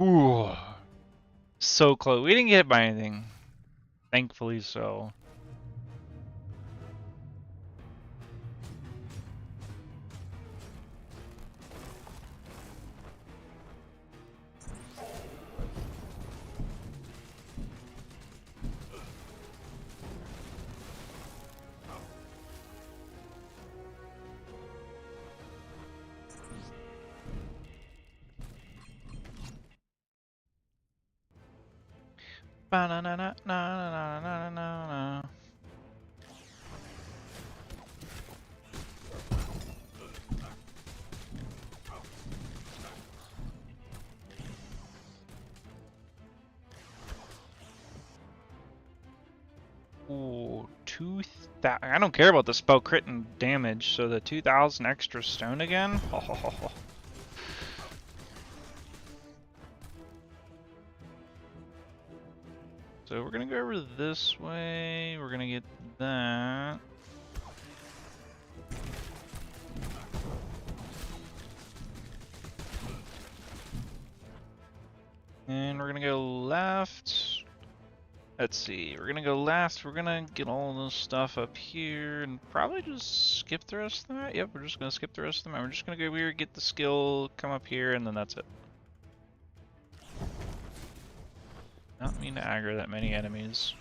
Speaker 1: Ooh. So close. We didn't get hit by anything. Thankfully so. Ba-na-na-na-na-na-na-na-na. Ooh, 2,000. I don't care about the spell crit and damage, so the 2,000 extra stone again? So we're gonna go over this way, we're gonna get that. And we're gonna go left. Let's see, we're gonna go left, we're gonna get all this stuff up here, and probably just skip the rest of the map. Yep, we're just gonna skip the rest of the map. We're just gonna go here, get the skill, come up here, and then that's it. Not mean to aggro that many enemies.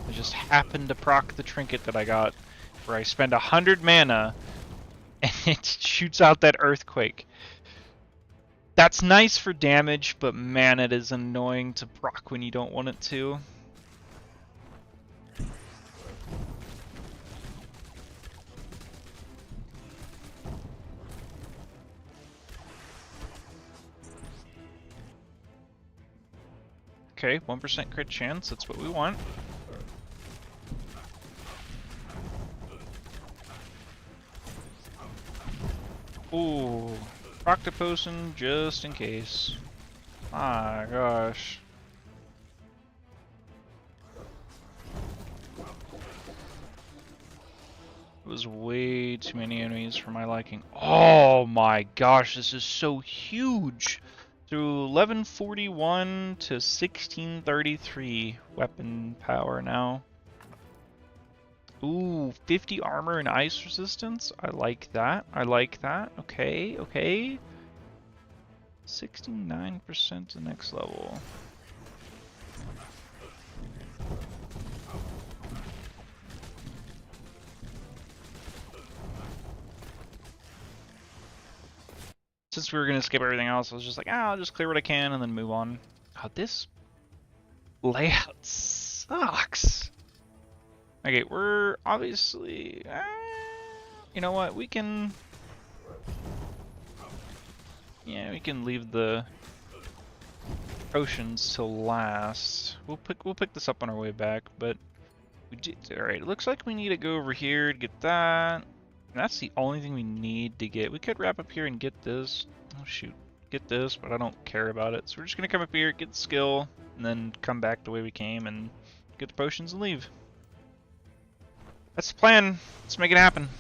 Speaker 1: I just happened to proc the trinket that I got, where I spend 100 mana, and it shoots out that earthquake. That's nice for damage, but man, it is annoying to proc when you don't want it to. Okay, 1% crit chance, that's what we want. Ooh, Proctopotion just in case. My gosh. It was way too many enemies for my liking. Oh my gosh, this is so huge! Through 1141 to 1633 weapon power now. Ooh, 50 armor and ice resistance? I like that. I like that. Okay, okay. 69% to next level. Since we were going to skip everything else, I was just like, I'll just clear what I can and then move on. God, this layout sucks. Okay, we're obviously... you know what, we can... Yeah, we can leave the potions till last. We'll pick this up on our way back, but... Alright, it looks like we need to go over here to get that. And that's the only thing we need to get. We could wrap up here and get this. Oh shoot, get this, but I don't care about it. So we're just gonna come up here, get the skill, and then come back the way we came and get the potions and leave. That's the plan. Let's make it happen.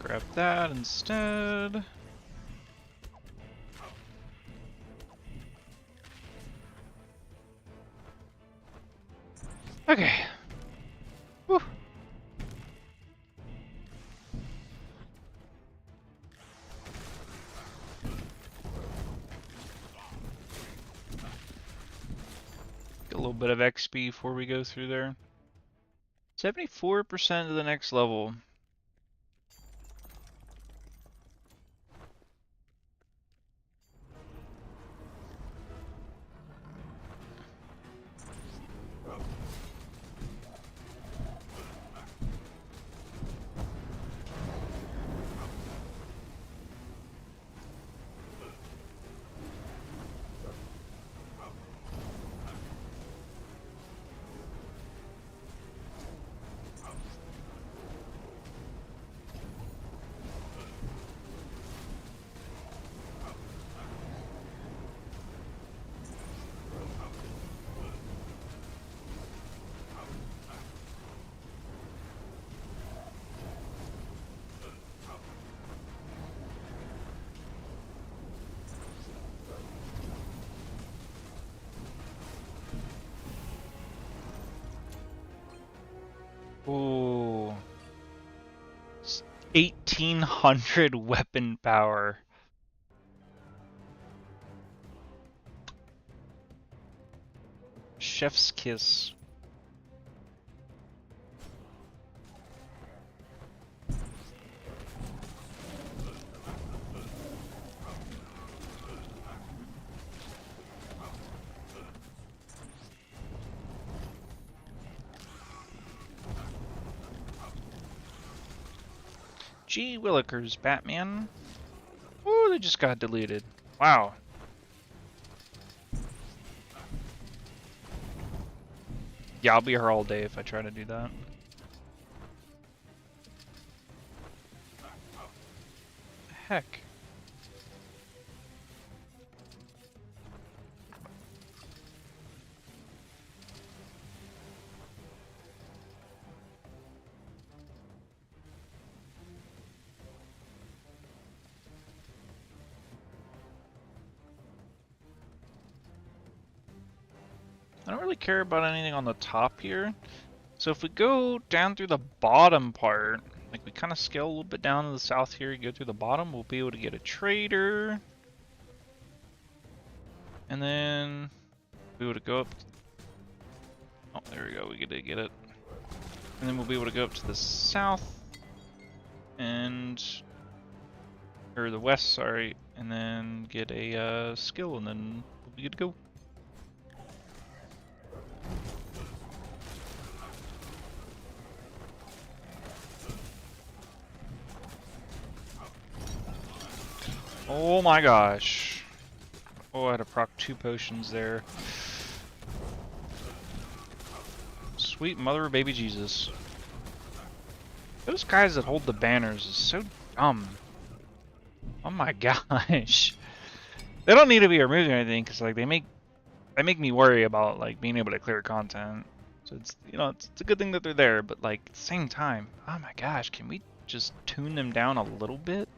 Speaker 1: Grab that instead. Okay. Whew. Get a little bit of XP before we go through there. 74% to the next level. Ooh. 1800 weapon power. Chef's kiss. Gee Willikers, Batman. Ooh, they just got deleted. Wow. Yeah, I'll be here all day if I try to do that. Heck. I don't really care about anything on the top here. So if we go down through the bottom part, Like, we kind of scale a little bit down to the south here, go through the bottom, we'll be able to get a trader. And then we would go up. Oh, there we go, we get to get it. And then we'll be able to go up to the south and, or the west, sorry, and then get a skill, and then we'll be good to go. Oh my gosh. Oh, I had to proc 2 potions there. Sweet mother of baby Jesus. Those guys that hold the banners is so dumb. Oh my gosh. They don't need to be removed or anything, because like they make me worry about like being able to clear content. So it's, you know, it's a good thing that they're there, but like at the same time, oh my gosh, can we just tune them down a little bit?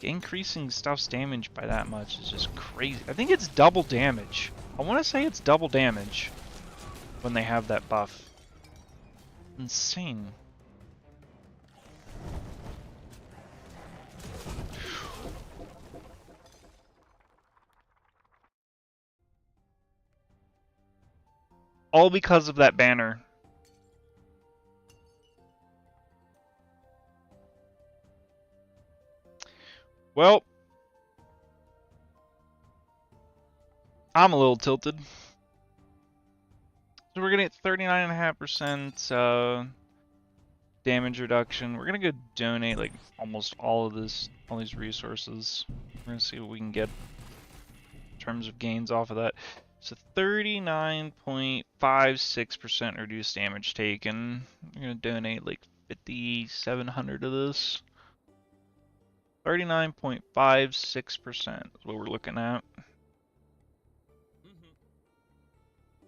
Speaker 1: Increasing stuff's damage by that much is just crazy. I think it's double damage. I want to say it's double damage when they have that buff. Insane. All because of that banner. Well, I'm a little tilted. So we're gonna get 39.5% damage reduction. We're gonna go donate like almost all of this, all these resources. We're gonna see what we can get in terms of gains off of that. So 39.56% reduced damage taken. We're gonna donate like 5,700 of this. 39.56% is what we're looking at.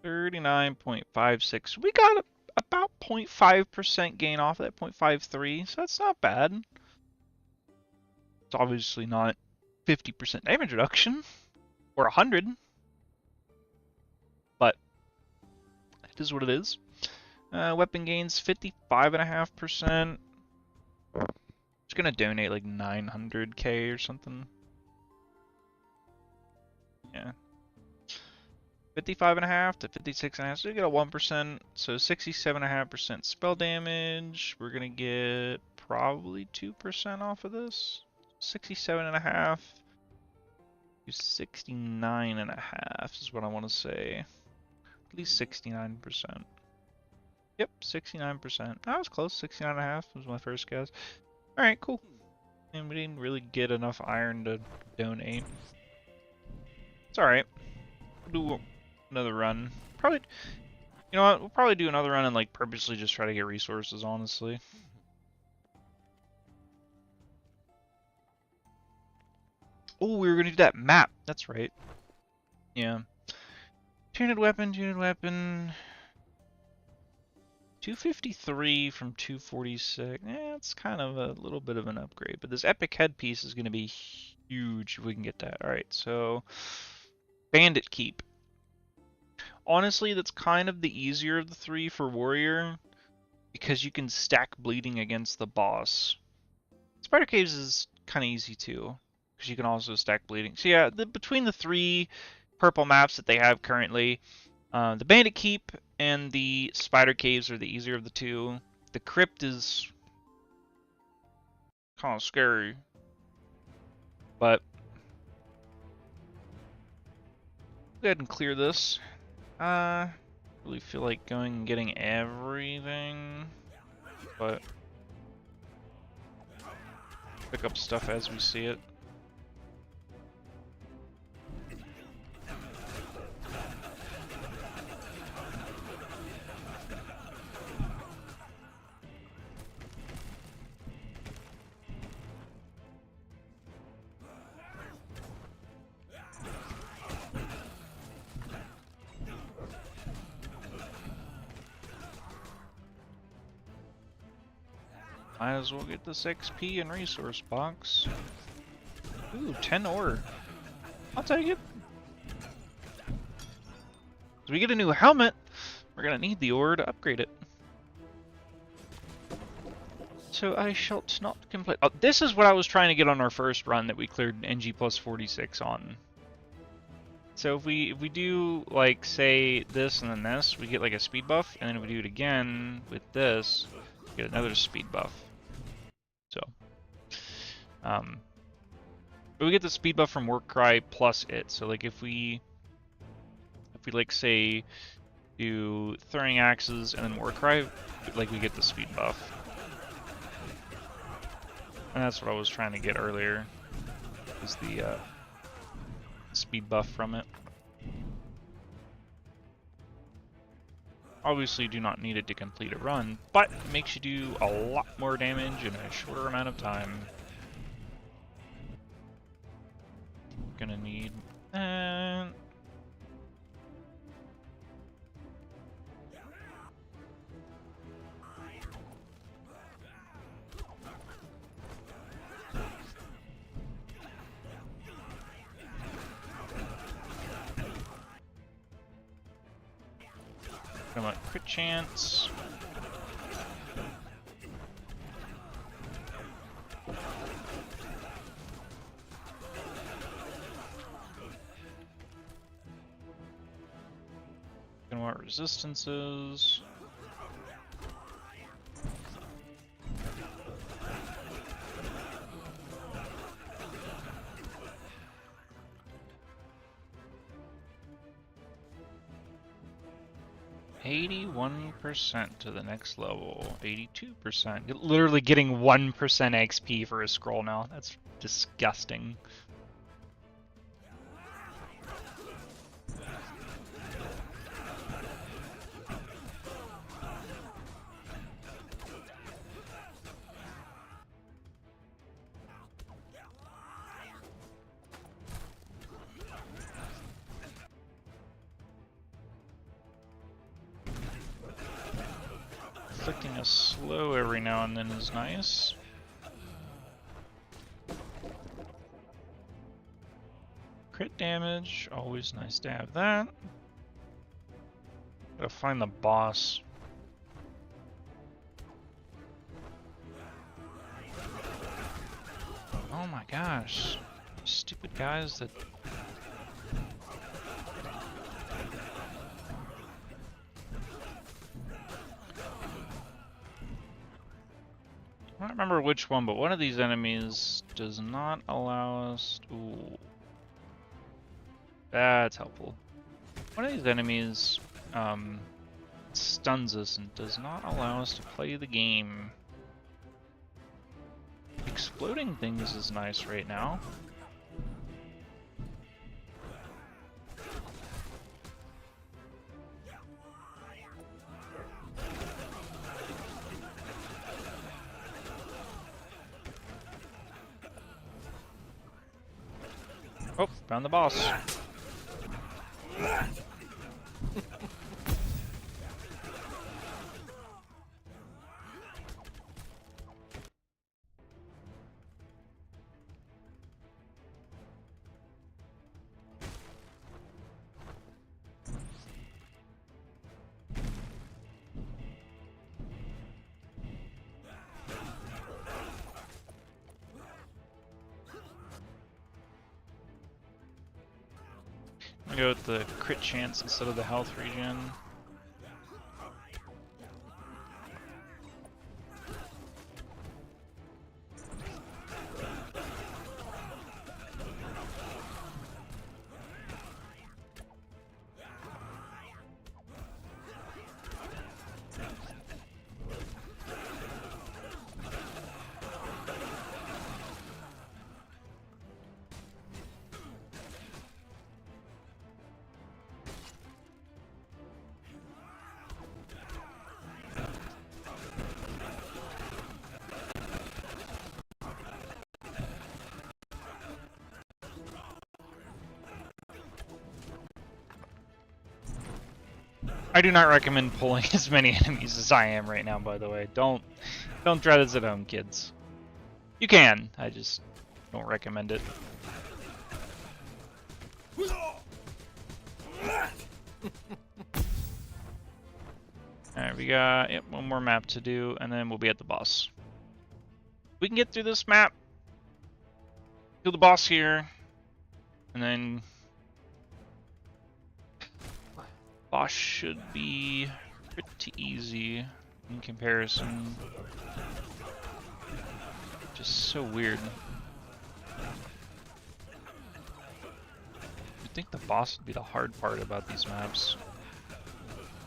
Speaker 1: 39.56. We got about 0.5% gain off of that, 0.53, so that's not bad. It's obviously not 50% damage reduction, or 100, but it is what it is. Weapon gains 55.5%. It's gonna donate like 900k or something. Yeah. 55.5 to 56.5, so we get a 1%, so 67.5% spell damage. We're gonna get probably 2% off of this. 67.5 to 69.5 is what I want to say. At least 69%. Yep, 69%. I was close. 69.5 was my first guess. Alright, cool. And we didn't really get enough iron to donate. It's alright. We'll do another run. Probably, you know what? We'll probably do another run and like purposely just try to get resources, honestly. Oh, we were gonna do that map. That's right. Yeah. Tuned weapon, tuned weapon. 253 from 246. Yeah, it's kind of a little bit of an upgrade. But this epic headpiece is gonna be huge if we can get that. Alright, so Bandit Keep. Honestly, that's kind of the easier of the three for Warrior, because you can stack bleeding against the boss. Spider Caves is kind of easy too, because you can also stack bleeding. So yeah, between the 3 purple maps that they have currently, the Bandit Keep and the Spider Caves are the easier of the 2. The Crypt is kind of scary, but go ahead and clear this. Really feel like going and getting everything, but pick up stuff as we see it. Might as well get this XP and resource box. Ooh, 10 ore. I'll take it. As we get a new helmet, we're gonna need the ore to upgrade it. So I shall not complain. Oh, this is what I was trying to get on our first run that we cleared NG+46 on. So if we do like say this and then this, we get like a speed buff, and then if we do it again with this, we get another speed buff. So, but we get the speed buff from Warcry plus it. So like if we like say do throwing axes and then Warcry, like we get the speed buff. And that's what I was trying to get earlier, is the speed buff from it. Obviously do not need it to complete a run, but it makes you do a lot more damage in a shorter amount of time. Gonna need... Come on, crit chance. Gonna want resistances. %81% to the next level. 82%. Literally getting 1% XP for a scroll now. That's disgusting. Inflicting a slow every now and then is nice. Crit damage, always nice to have that. Gotta find the boss. Oh my gosh. Stupid guys that... I don't remember which one, but one of these enemies does not allow us... Ooh. That's helpful. One of these enemies stuns us and does not allow us to play the game. Exploding things is nice right now. Oh, found the boss. I'm gonna go with the crit chance instead of the health regen. I do not recommend pulling as many enemies as I am right now, by the way. Don't try this at home, kids. You can, I just don't recommend it. Alright, we got one more map to do, and then we'll be at the boss. We can get through this map. Kill the boss here. And then boss should be pretty easy in comparison. Just so weird. I think the boss would be the hard part about these maps.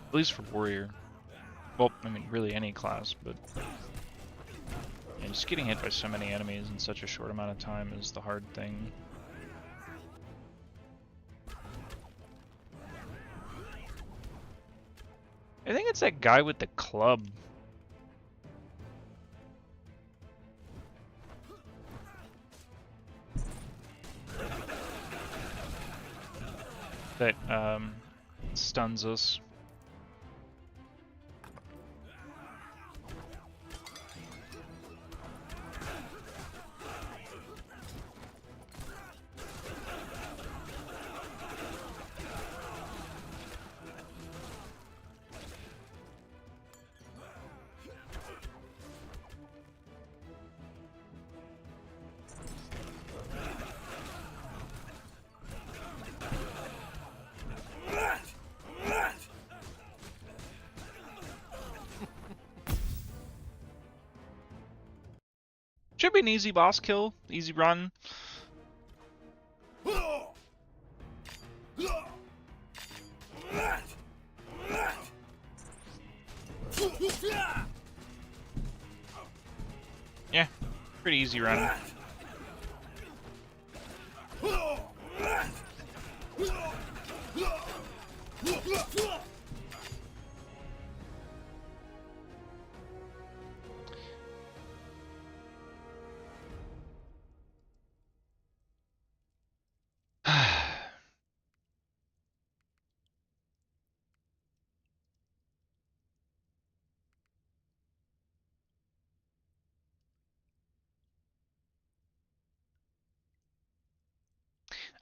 Speaker 1: At least for warrior. Well, I mean, really any class, but yeah, just getting hit by so many enemies in such a short amount of time is the hard thing. I think it's that guy with the club. That stuns us. Should be an easy boss kill, easy run. Yeah, pretty easy run.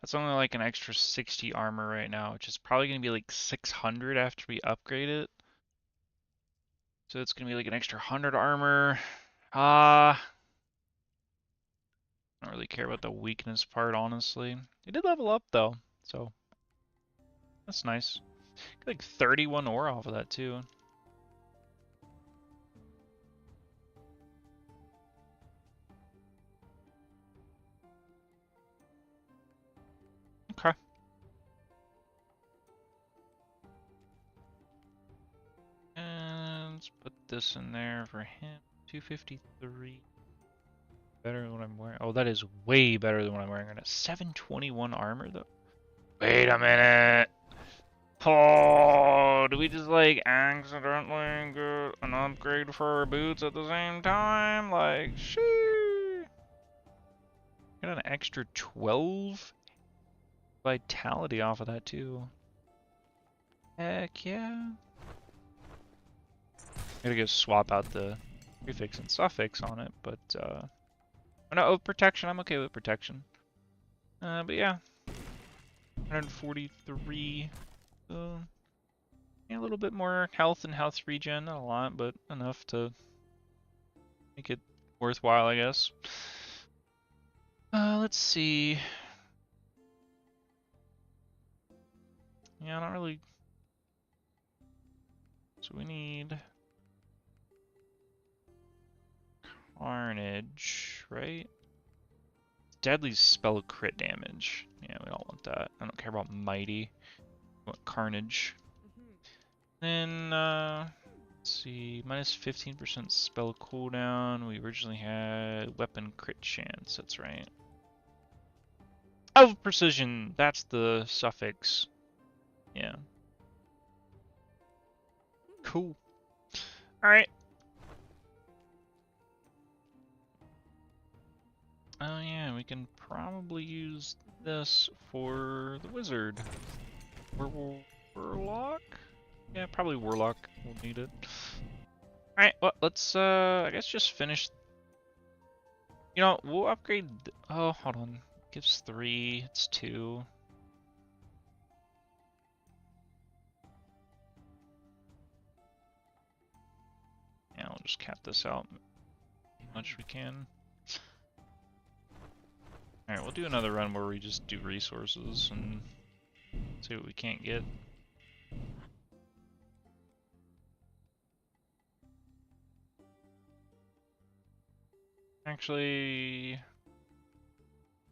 Speaker 1: That's only like an extra 60 armor right now, which is probably going to be like 600 after we upgrade it. So it's going to be like an extra 100 armor. I don't really care about the weakness part, honestly. It did level up though, so that's nice. Get like 31 ore off of that too. Okay. And let's put this in there for him. 253. Better than what I'm wearing. Oh, that is way better than what I'm wearing. I got 721 armor though. Wait a minute. Oh, do we just like accidentally get an upgrade for our boots at the same time? Like, sheesh. Got an extra 12 vitality off of that too. Heck yeah. Gotta go swap out the prefix and suffix on it, but no, protection. I'm okay with protection. But yeah, 143. Yeah, a little bit more health and health regen, not a lot, but enough to make it worthwhile, I guess. Let's see. Yeah, not really. So we need Carnage, right? Deadly spell crit damage. Yeah, we don't want that. I don't care about Mighty. We want Carnage. Then, let's see, minus 15% spell cooldown. We originally had weapon crit chance, that's right. Oh, precision, that's the suffix. Yeah. Cool. Alright. Oh yeah, we can probably use this for the wizard. Warlock? Yeah, probably Warlock. We'll need it. Alright, well, let's, I guess just finish. You know, we'll upgrade. Oh, hold on. Gives 3, it's 2. Yeah, we'll just cap this out as much as we can. Alright, we'll do another run where we just do resources and see what we can't get. Actually,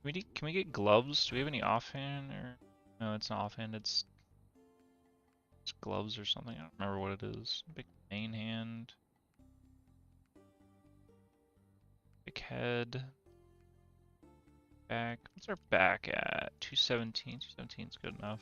Speaker 1: can we get gloves? Do we have any offhand? Or no, it's not offhand. It's gloves or something. I don't remember what it is. Big main hand. Big head. Back. What's our back at? 217. 217 is good enough.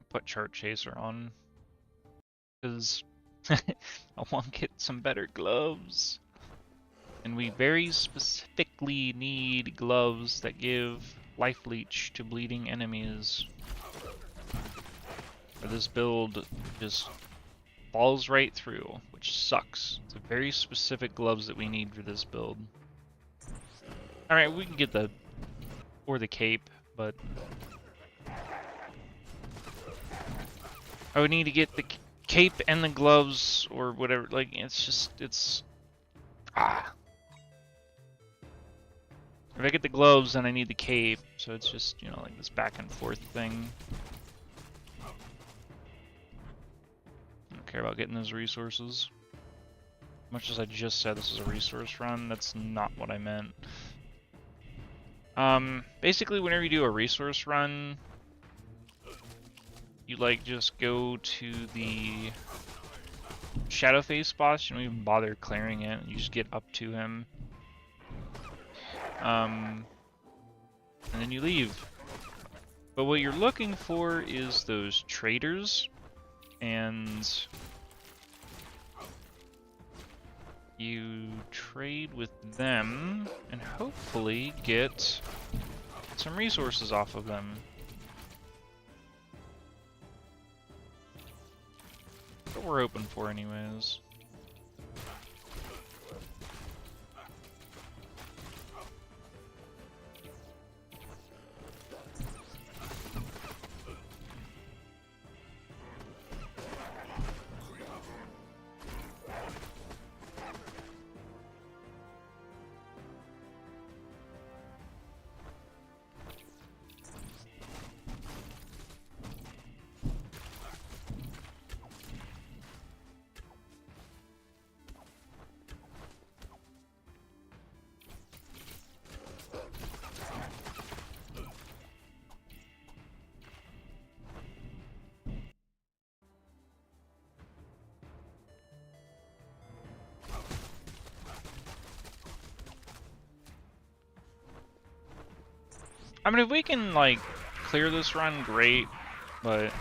Speaker 1: Put Chart Chaser on. Because I want to get some better gloves. And we very specifically need gloves that give life leech to bleeding enemies. Or this build just falls right through, which sucks. It's a very specific gloves that we need for this build. Alright, we can get the cape, but I would need to get the cape and the gloves or whatever. Like, it's if I get the gloves, then I need the cape, so it's just, you know, like this back and forth thing. I don't care about getting those resources. Much as I just said this is a resource run, that's not what I meant. Basically, whenever you do a resource run, you like just go to the Shadowface boss. You don't even bother clearing it. You just get up to him. And then you leave. But what you're looking for is those traders, and you trade with them and hopefully get some resources off of them. That's what we're hoping for anyways. I mean, if we can, like, clear this run, great, but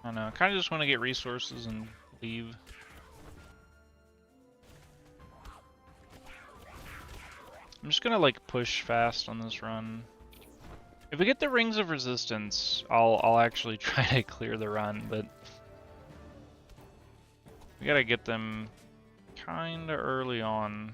Speaker 1: I don't know, I kind of just want to get resources and leave. I'm just gonna, like, push fast on this run. If we get the Rings of Resistance, I'll actually try to clear the run, but we gotta get them kinda early on.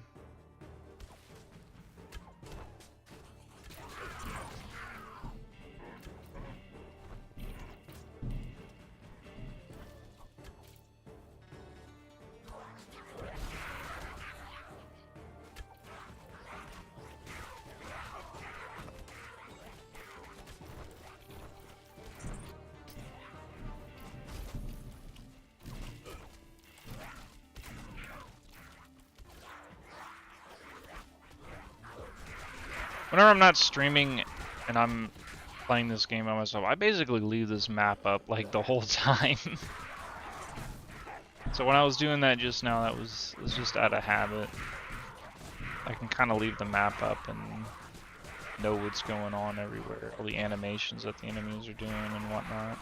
Speaker 1: Whenever I'm not streaming and I'm playing this game by myself, I basically leave this map up like the whole time. So when I was doing that just now, it was just out of habit. I can kind of leave the map up and know what's going on everywhere, all the animations that the enemies are doing and whatnot.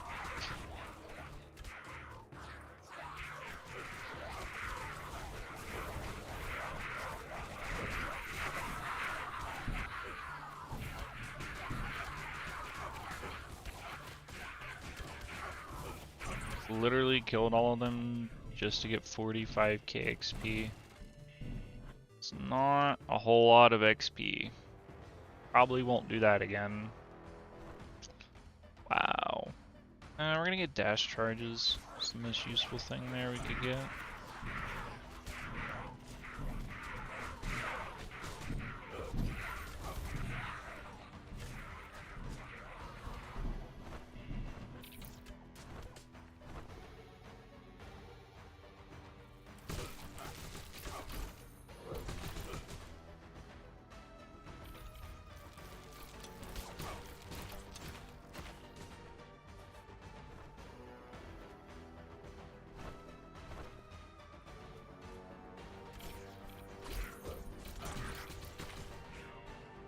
Speaker 1: Literally killed all of them just to get 45k XP. It's not a whole lot of XP. Probably won't do that again. We're gonna get dash charges. It's the most useful thing there we could get.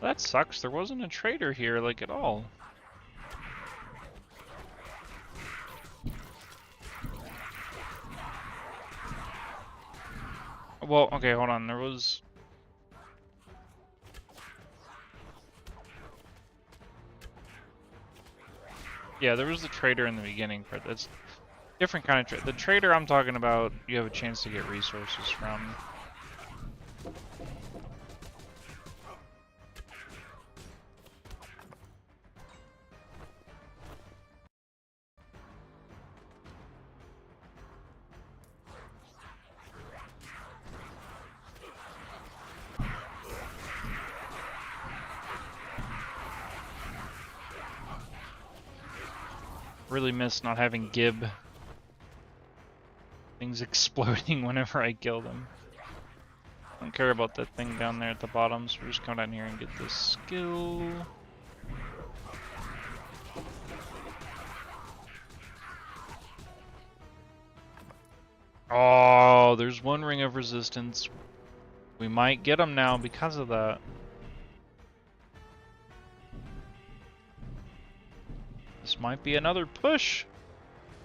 Speaker 1: That sucks, there wasn't a trader here, like, at all. Well, okay, hold on, there was... Yeah, there was the trader in the beginning, but that's different kind of trade. The trader I'm talking about, you have a chance to get resources from. Really miss not having Gib. Things exploding whenever I kill them. I don't care about that thing down there at the bottom, so we're just come down here and get this skill. Oh, there's one ring of resistance. We might get them now because of that. This might be another push.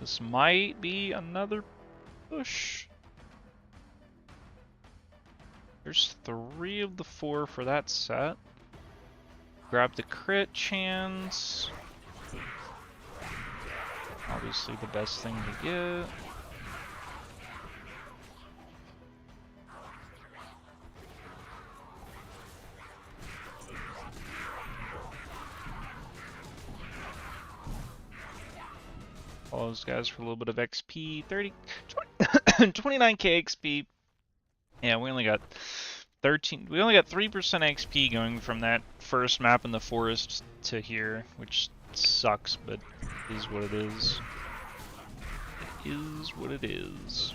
Speaker 1: This might be another push. There's 3 of the 4 for that set. Grab the crit chance. Obviously the best thing to get. All those guys for a little bit of XP. 29k XP. Yeah, we only got 13. We only got 3% XP going from that first map in the forest to here, which sucks, but it is what it is. It is what it is.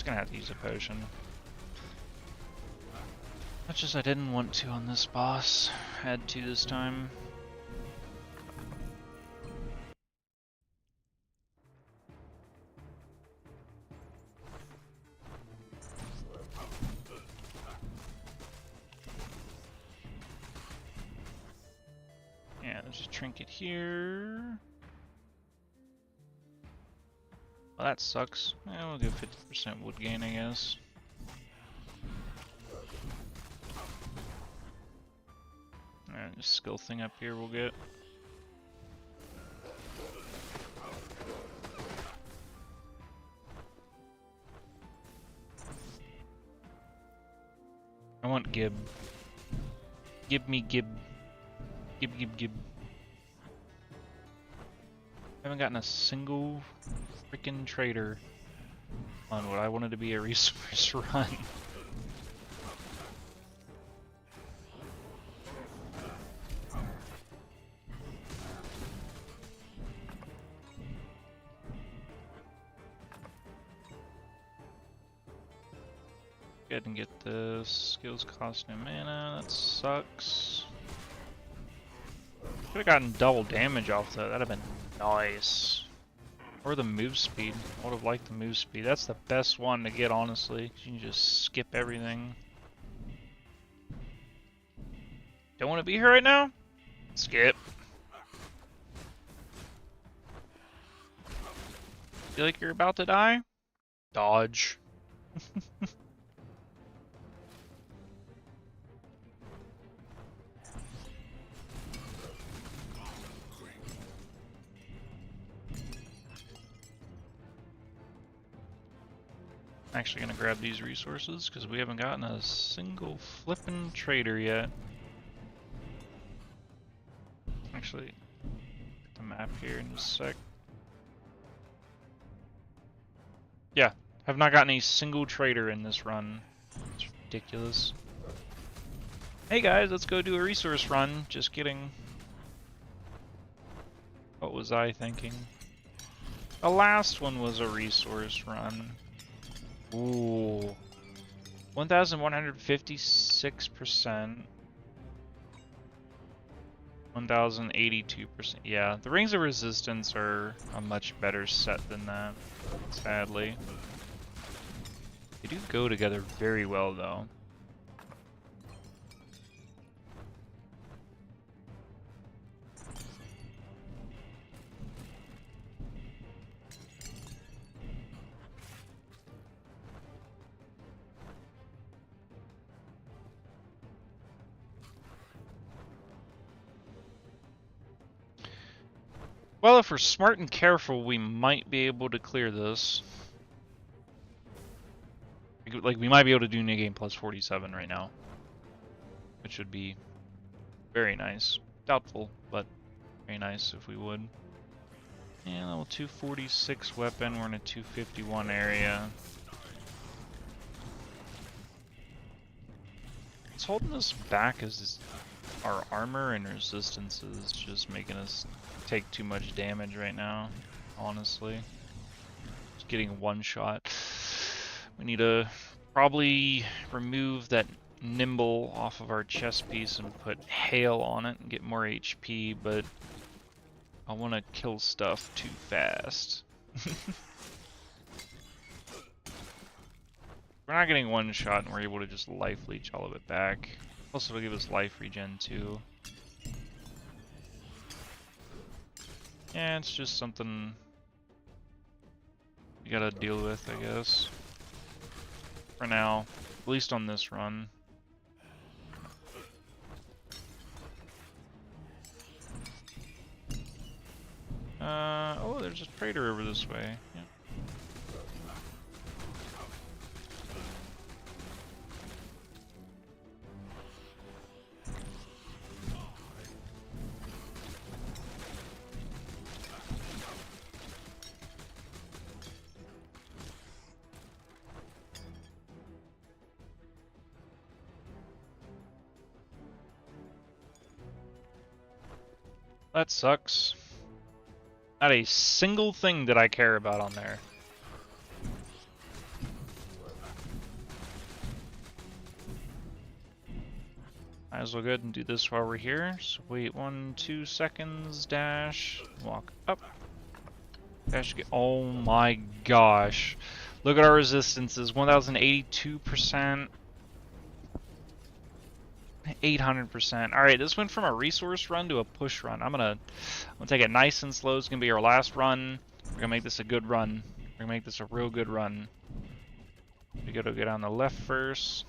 Speaker 1: Gonna have to use a potion. Much as I didn't want to on this boss, had to this time. Yeah, there's a trinket here. Well, that sucks. Yeah, we'll go 50% wood gain, I guess. Alright, this skill thing up here we'll get. I want Gib. Give me Gib. Gib. Haven't gotten a single freaking trader on what I wanted to be a resource run. Go ahead and get the skills cost no mana, that sucks. Could have gotten double damage off that, that'd have been nice. Or the move speed. I would have liked the move speed. That's the best one to get, honestly. You can just skip everything. Don't want to be here right now? Skip. Feel like you're about to die? Dodge. actually gonna grab these resources because we haven't gotten a single flippin' trader yet. Actually, the map here in just a sec. Yeah, have not gotten a single trader in this run. It's ridiculous. Hey guys, let's go do a resource run. Just kidding. What was I thinking? The last one was a resource run. Ooh. 1,156%. 1,082%. Yeah, the Rings of Resistance are a much better set than that, sadly. They do go together very well, though. Well, if we're smart and careful, we might be able to clear this. Like, we might be able to do New Game plus 47 right now. Which would be very nice. Doubtful, but very nice if we would. Yeah, level 246 weapon, we're in a 251 area. What's holding us back is our armor and resistance is just making us take too much damage right now, honestly. Just getting one shot. We need to probably remove that nimble off of our chest piece and put hail on it and get more HP, but I want to kill stuff too fast. We're not getting one shot and we're able to just life leech all of it back. Also, it'll give us life regen too. Yeah, it's just something you gotta deal with, I guess. For now, at least on this run. Oh, there's a trader over this way. Yeah. That sucks. Not a single thing that I care about on there. Might as well go ahead and do this while we're here. So wait 2 seconds, dash, walk up. Dash, oh my gosh. Look at our resistances, 1,082%. 800%. Alright, this went from a resource run to a push run. I'm gonna take it nice and slow. It's gonna be our last run. We're gonna make this a good run. We're gonna make this a real good run. We gotta go down the left first.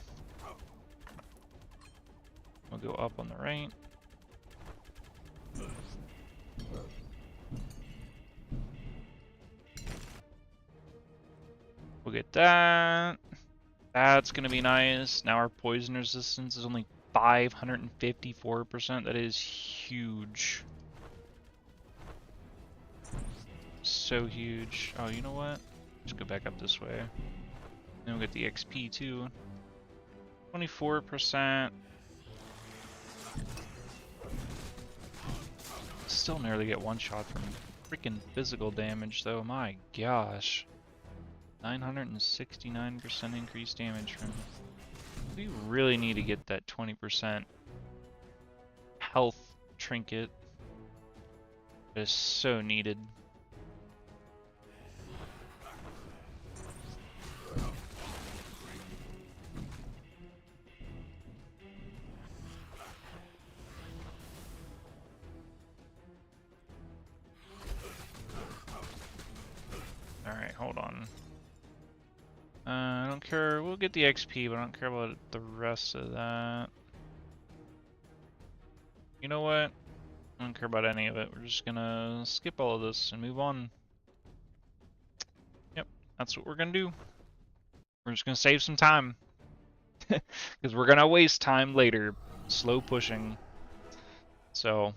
Speaker 1: We'll go up on the right. We'll get that. That's gonna be nice. Now our poison resistance is only 554%. That is huge. So huge. Oh, you know what? Just go back up this way. Then we'll get the XP too. 24%. Still nearly get one shot from freaking physical damage though. My gosh. 969% increased damage from. We really need to get that 20% health trinket. It is so needed. Alright, hold on. I don't care. We'll get the XP, but I don't care about the rest of that. You know what? I don't care about any of it. We're just gonna skip all of this and move on. Yep, that's what we're gonna do. We're just gonna save some time. Because we're gonna waste time later. Slow pushing. So...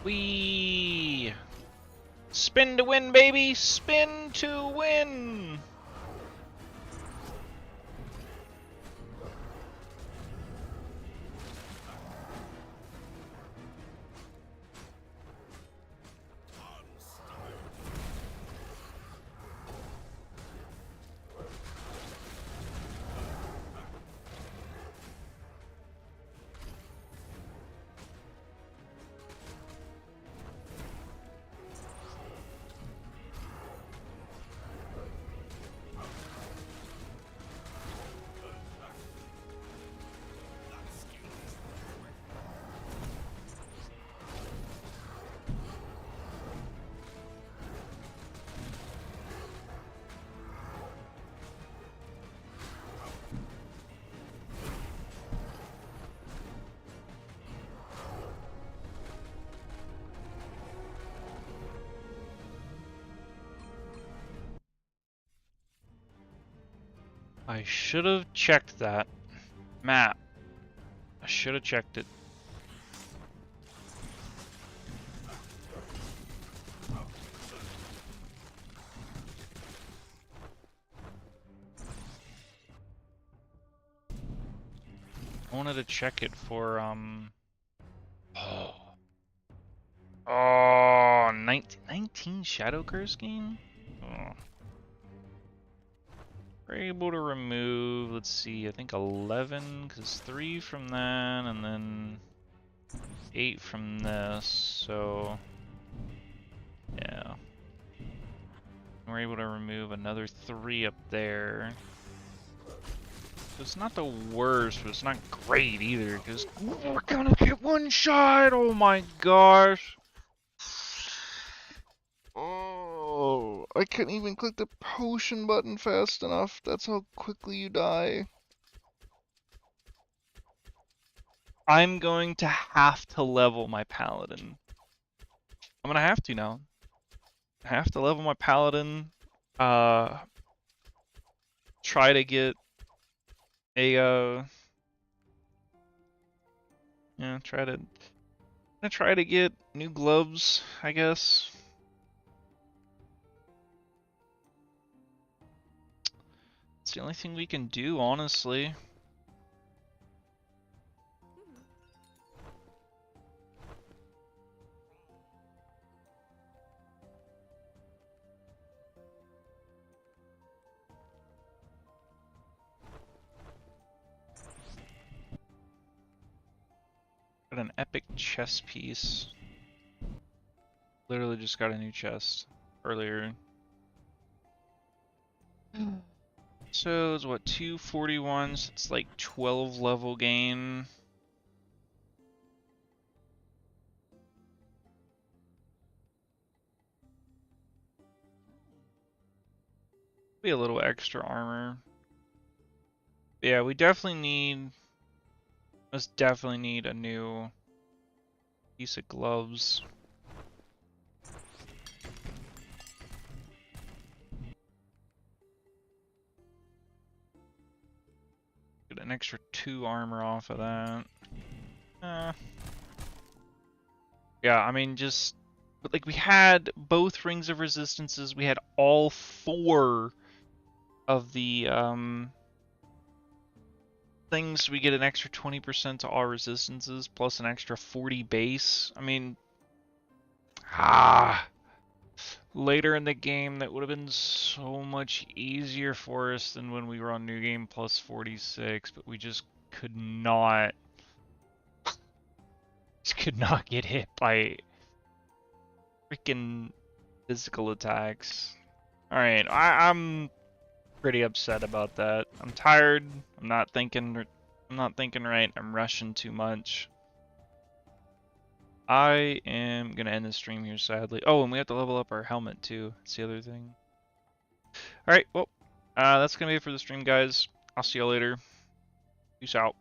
Speaker 1: Whee! Spin to win, baby! Spin to win! I should have checked that map. I should have checked it. I wanted to check it for Oh, 19 Shadow Curse game? Oh. We're able to remove, let's see, I think 11, because 3 from that, and then 8 from this, so yeah. We're able to remove another 3 up there. So it's not the worst, but it's not great either, because we're gonna get one shot! Oh my gosh! Oh, I couldn't even click the potion button fast enough. That's how quickly you die. I'm going to have to level my paladin. I'm gonna have to now. I have to level my paladin. Try to get a yeah, try to get new gloves, I guess. It's the only thing we can do, honestly. Got an epic chest piece. Literally just got a new chest earlier. So it's what, 241, so it's like 12 level gain. Be a little extra armor. Yeah, we definitely need, must definitely need a new piece of gloves. Get an extra 2 armor off of that. Yeah, I mean, just, but like we had both rings of resistances, we had all 4 of the things. We get an extra 20% to all resistances, plus an extra 40 base. I mean, later in the game that would have been so much easier for us than when we were on New Game plus 46, but we just could not get hit by freaking physical attacks. Alright, I'm pretty upset about that. I'm tired. I'm not thinking right. I'm rushing too much. I am gonna end the stream here, sadly. Oh, and we have to level up our helmet too. That's the other thing. Alright, well, that's gonna be it for the stream, guys. I'll see you later. Peace out.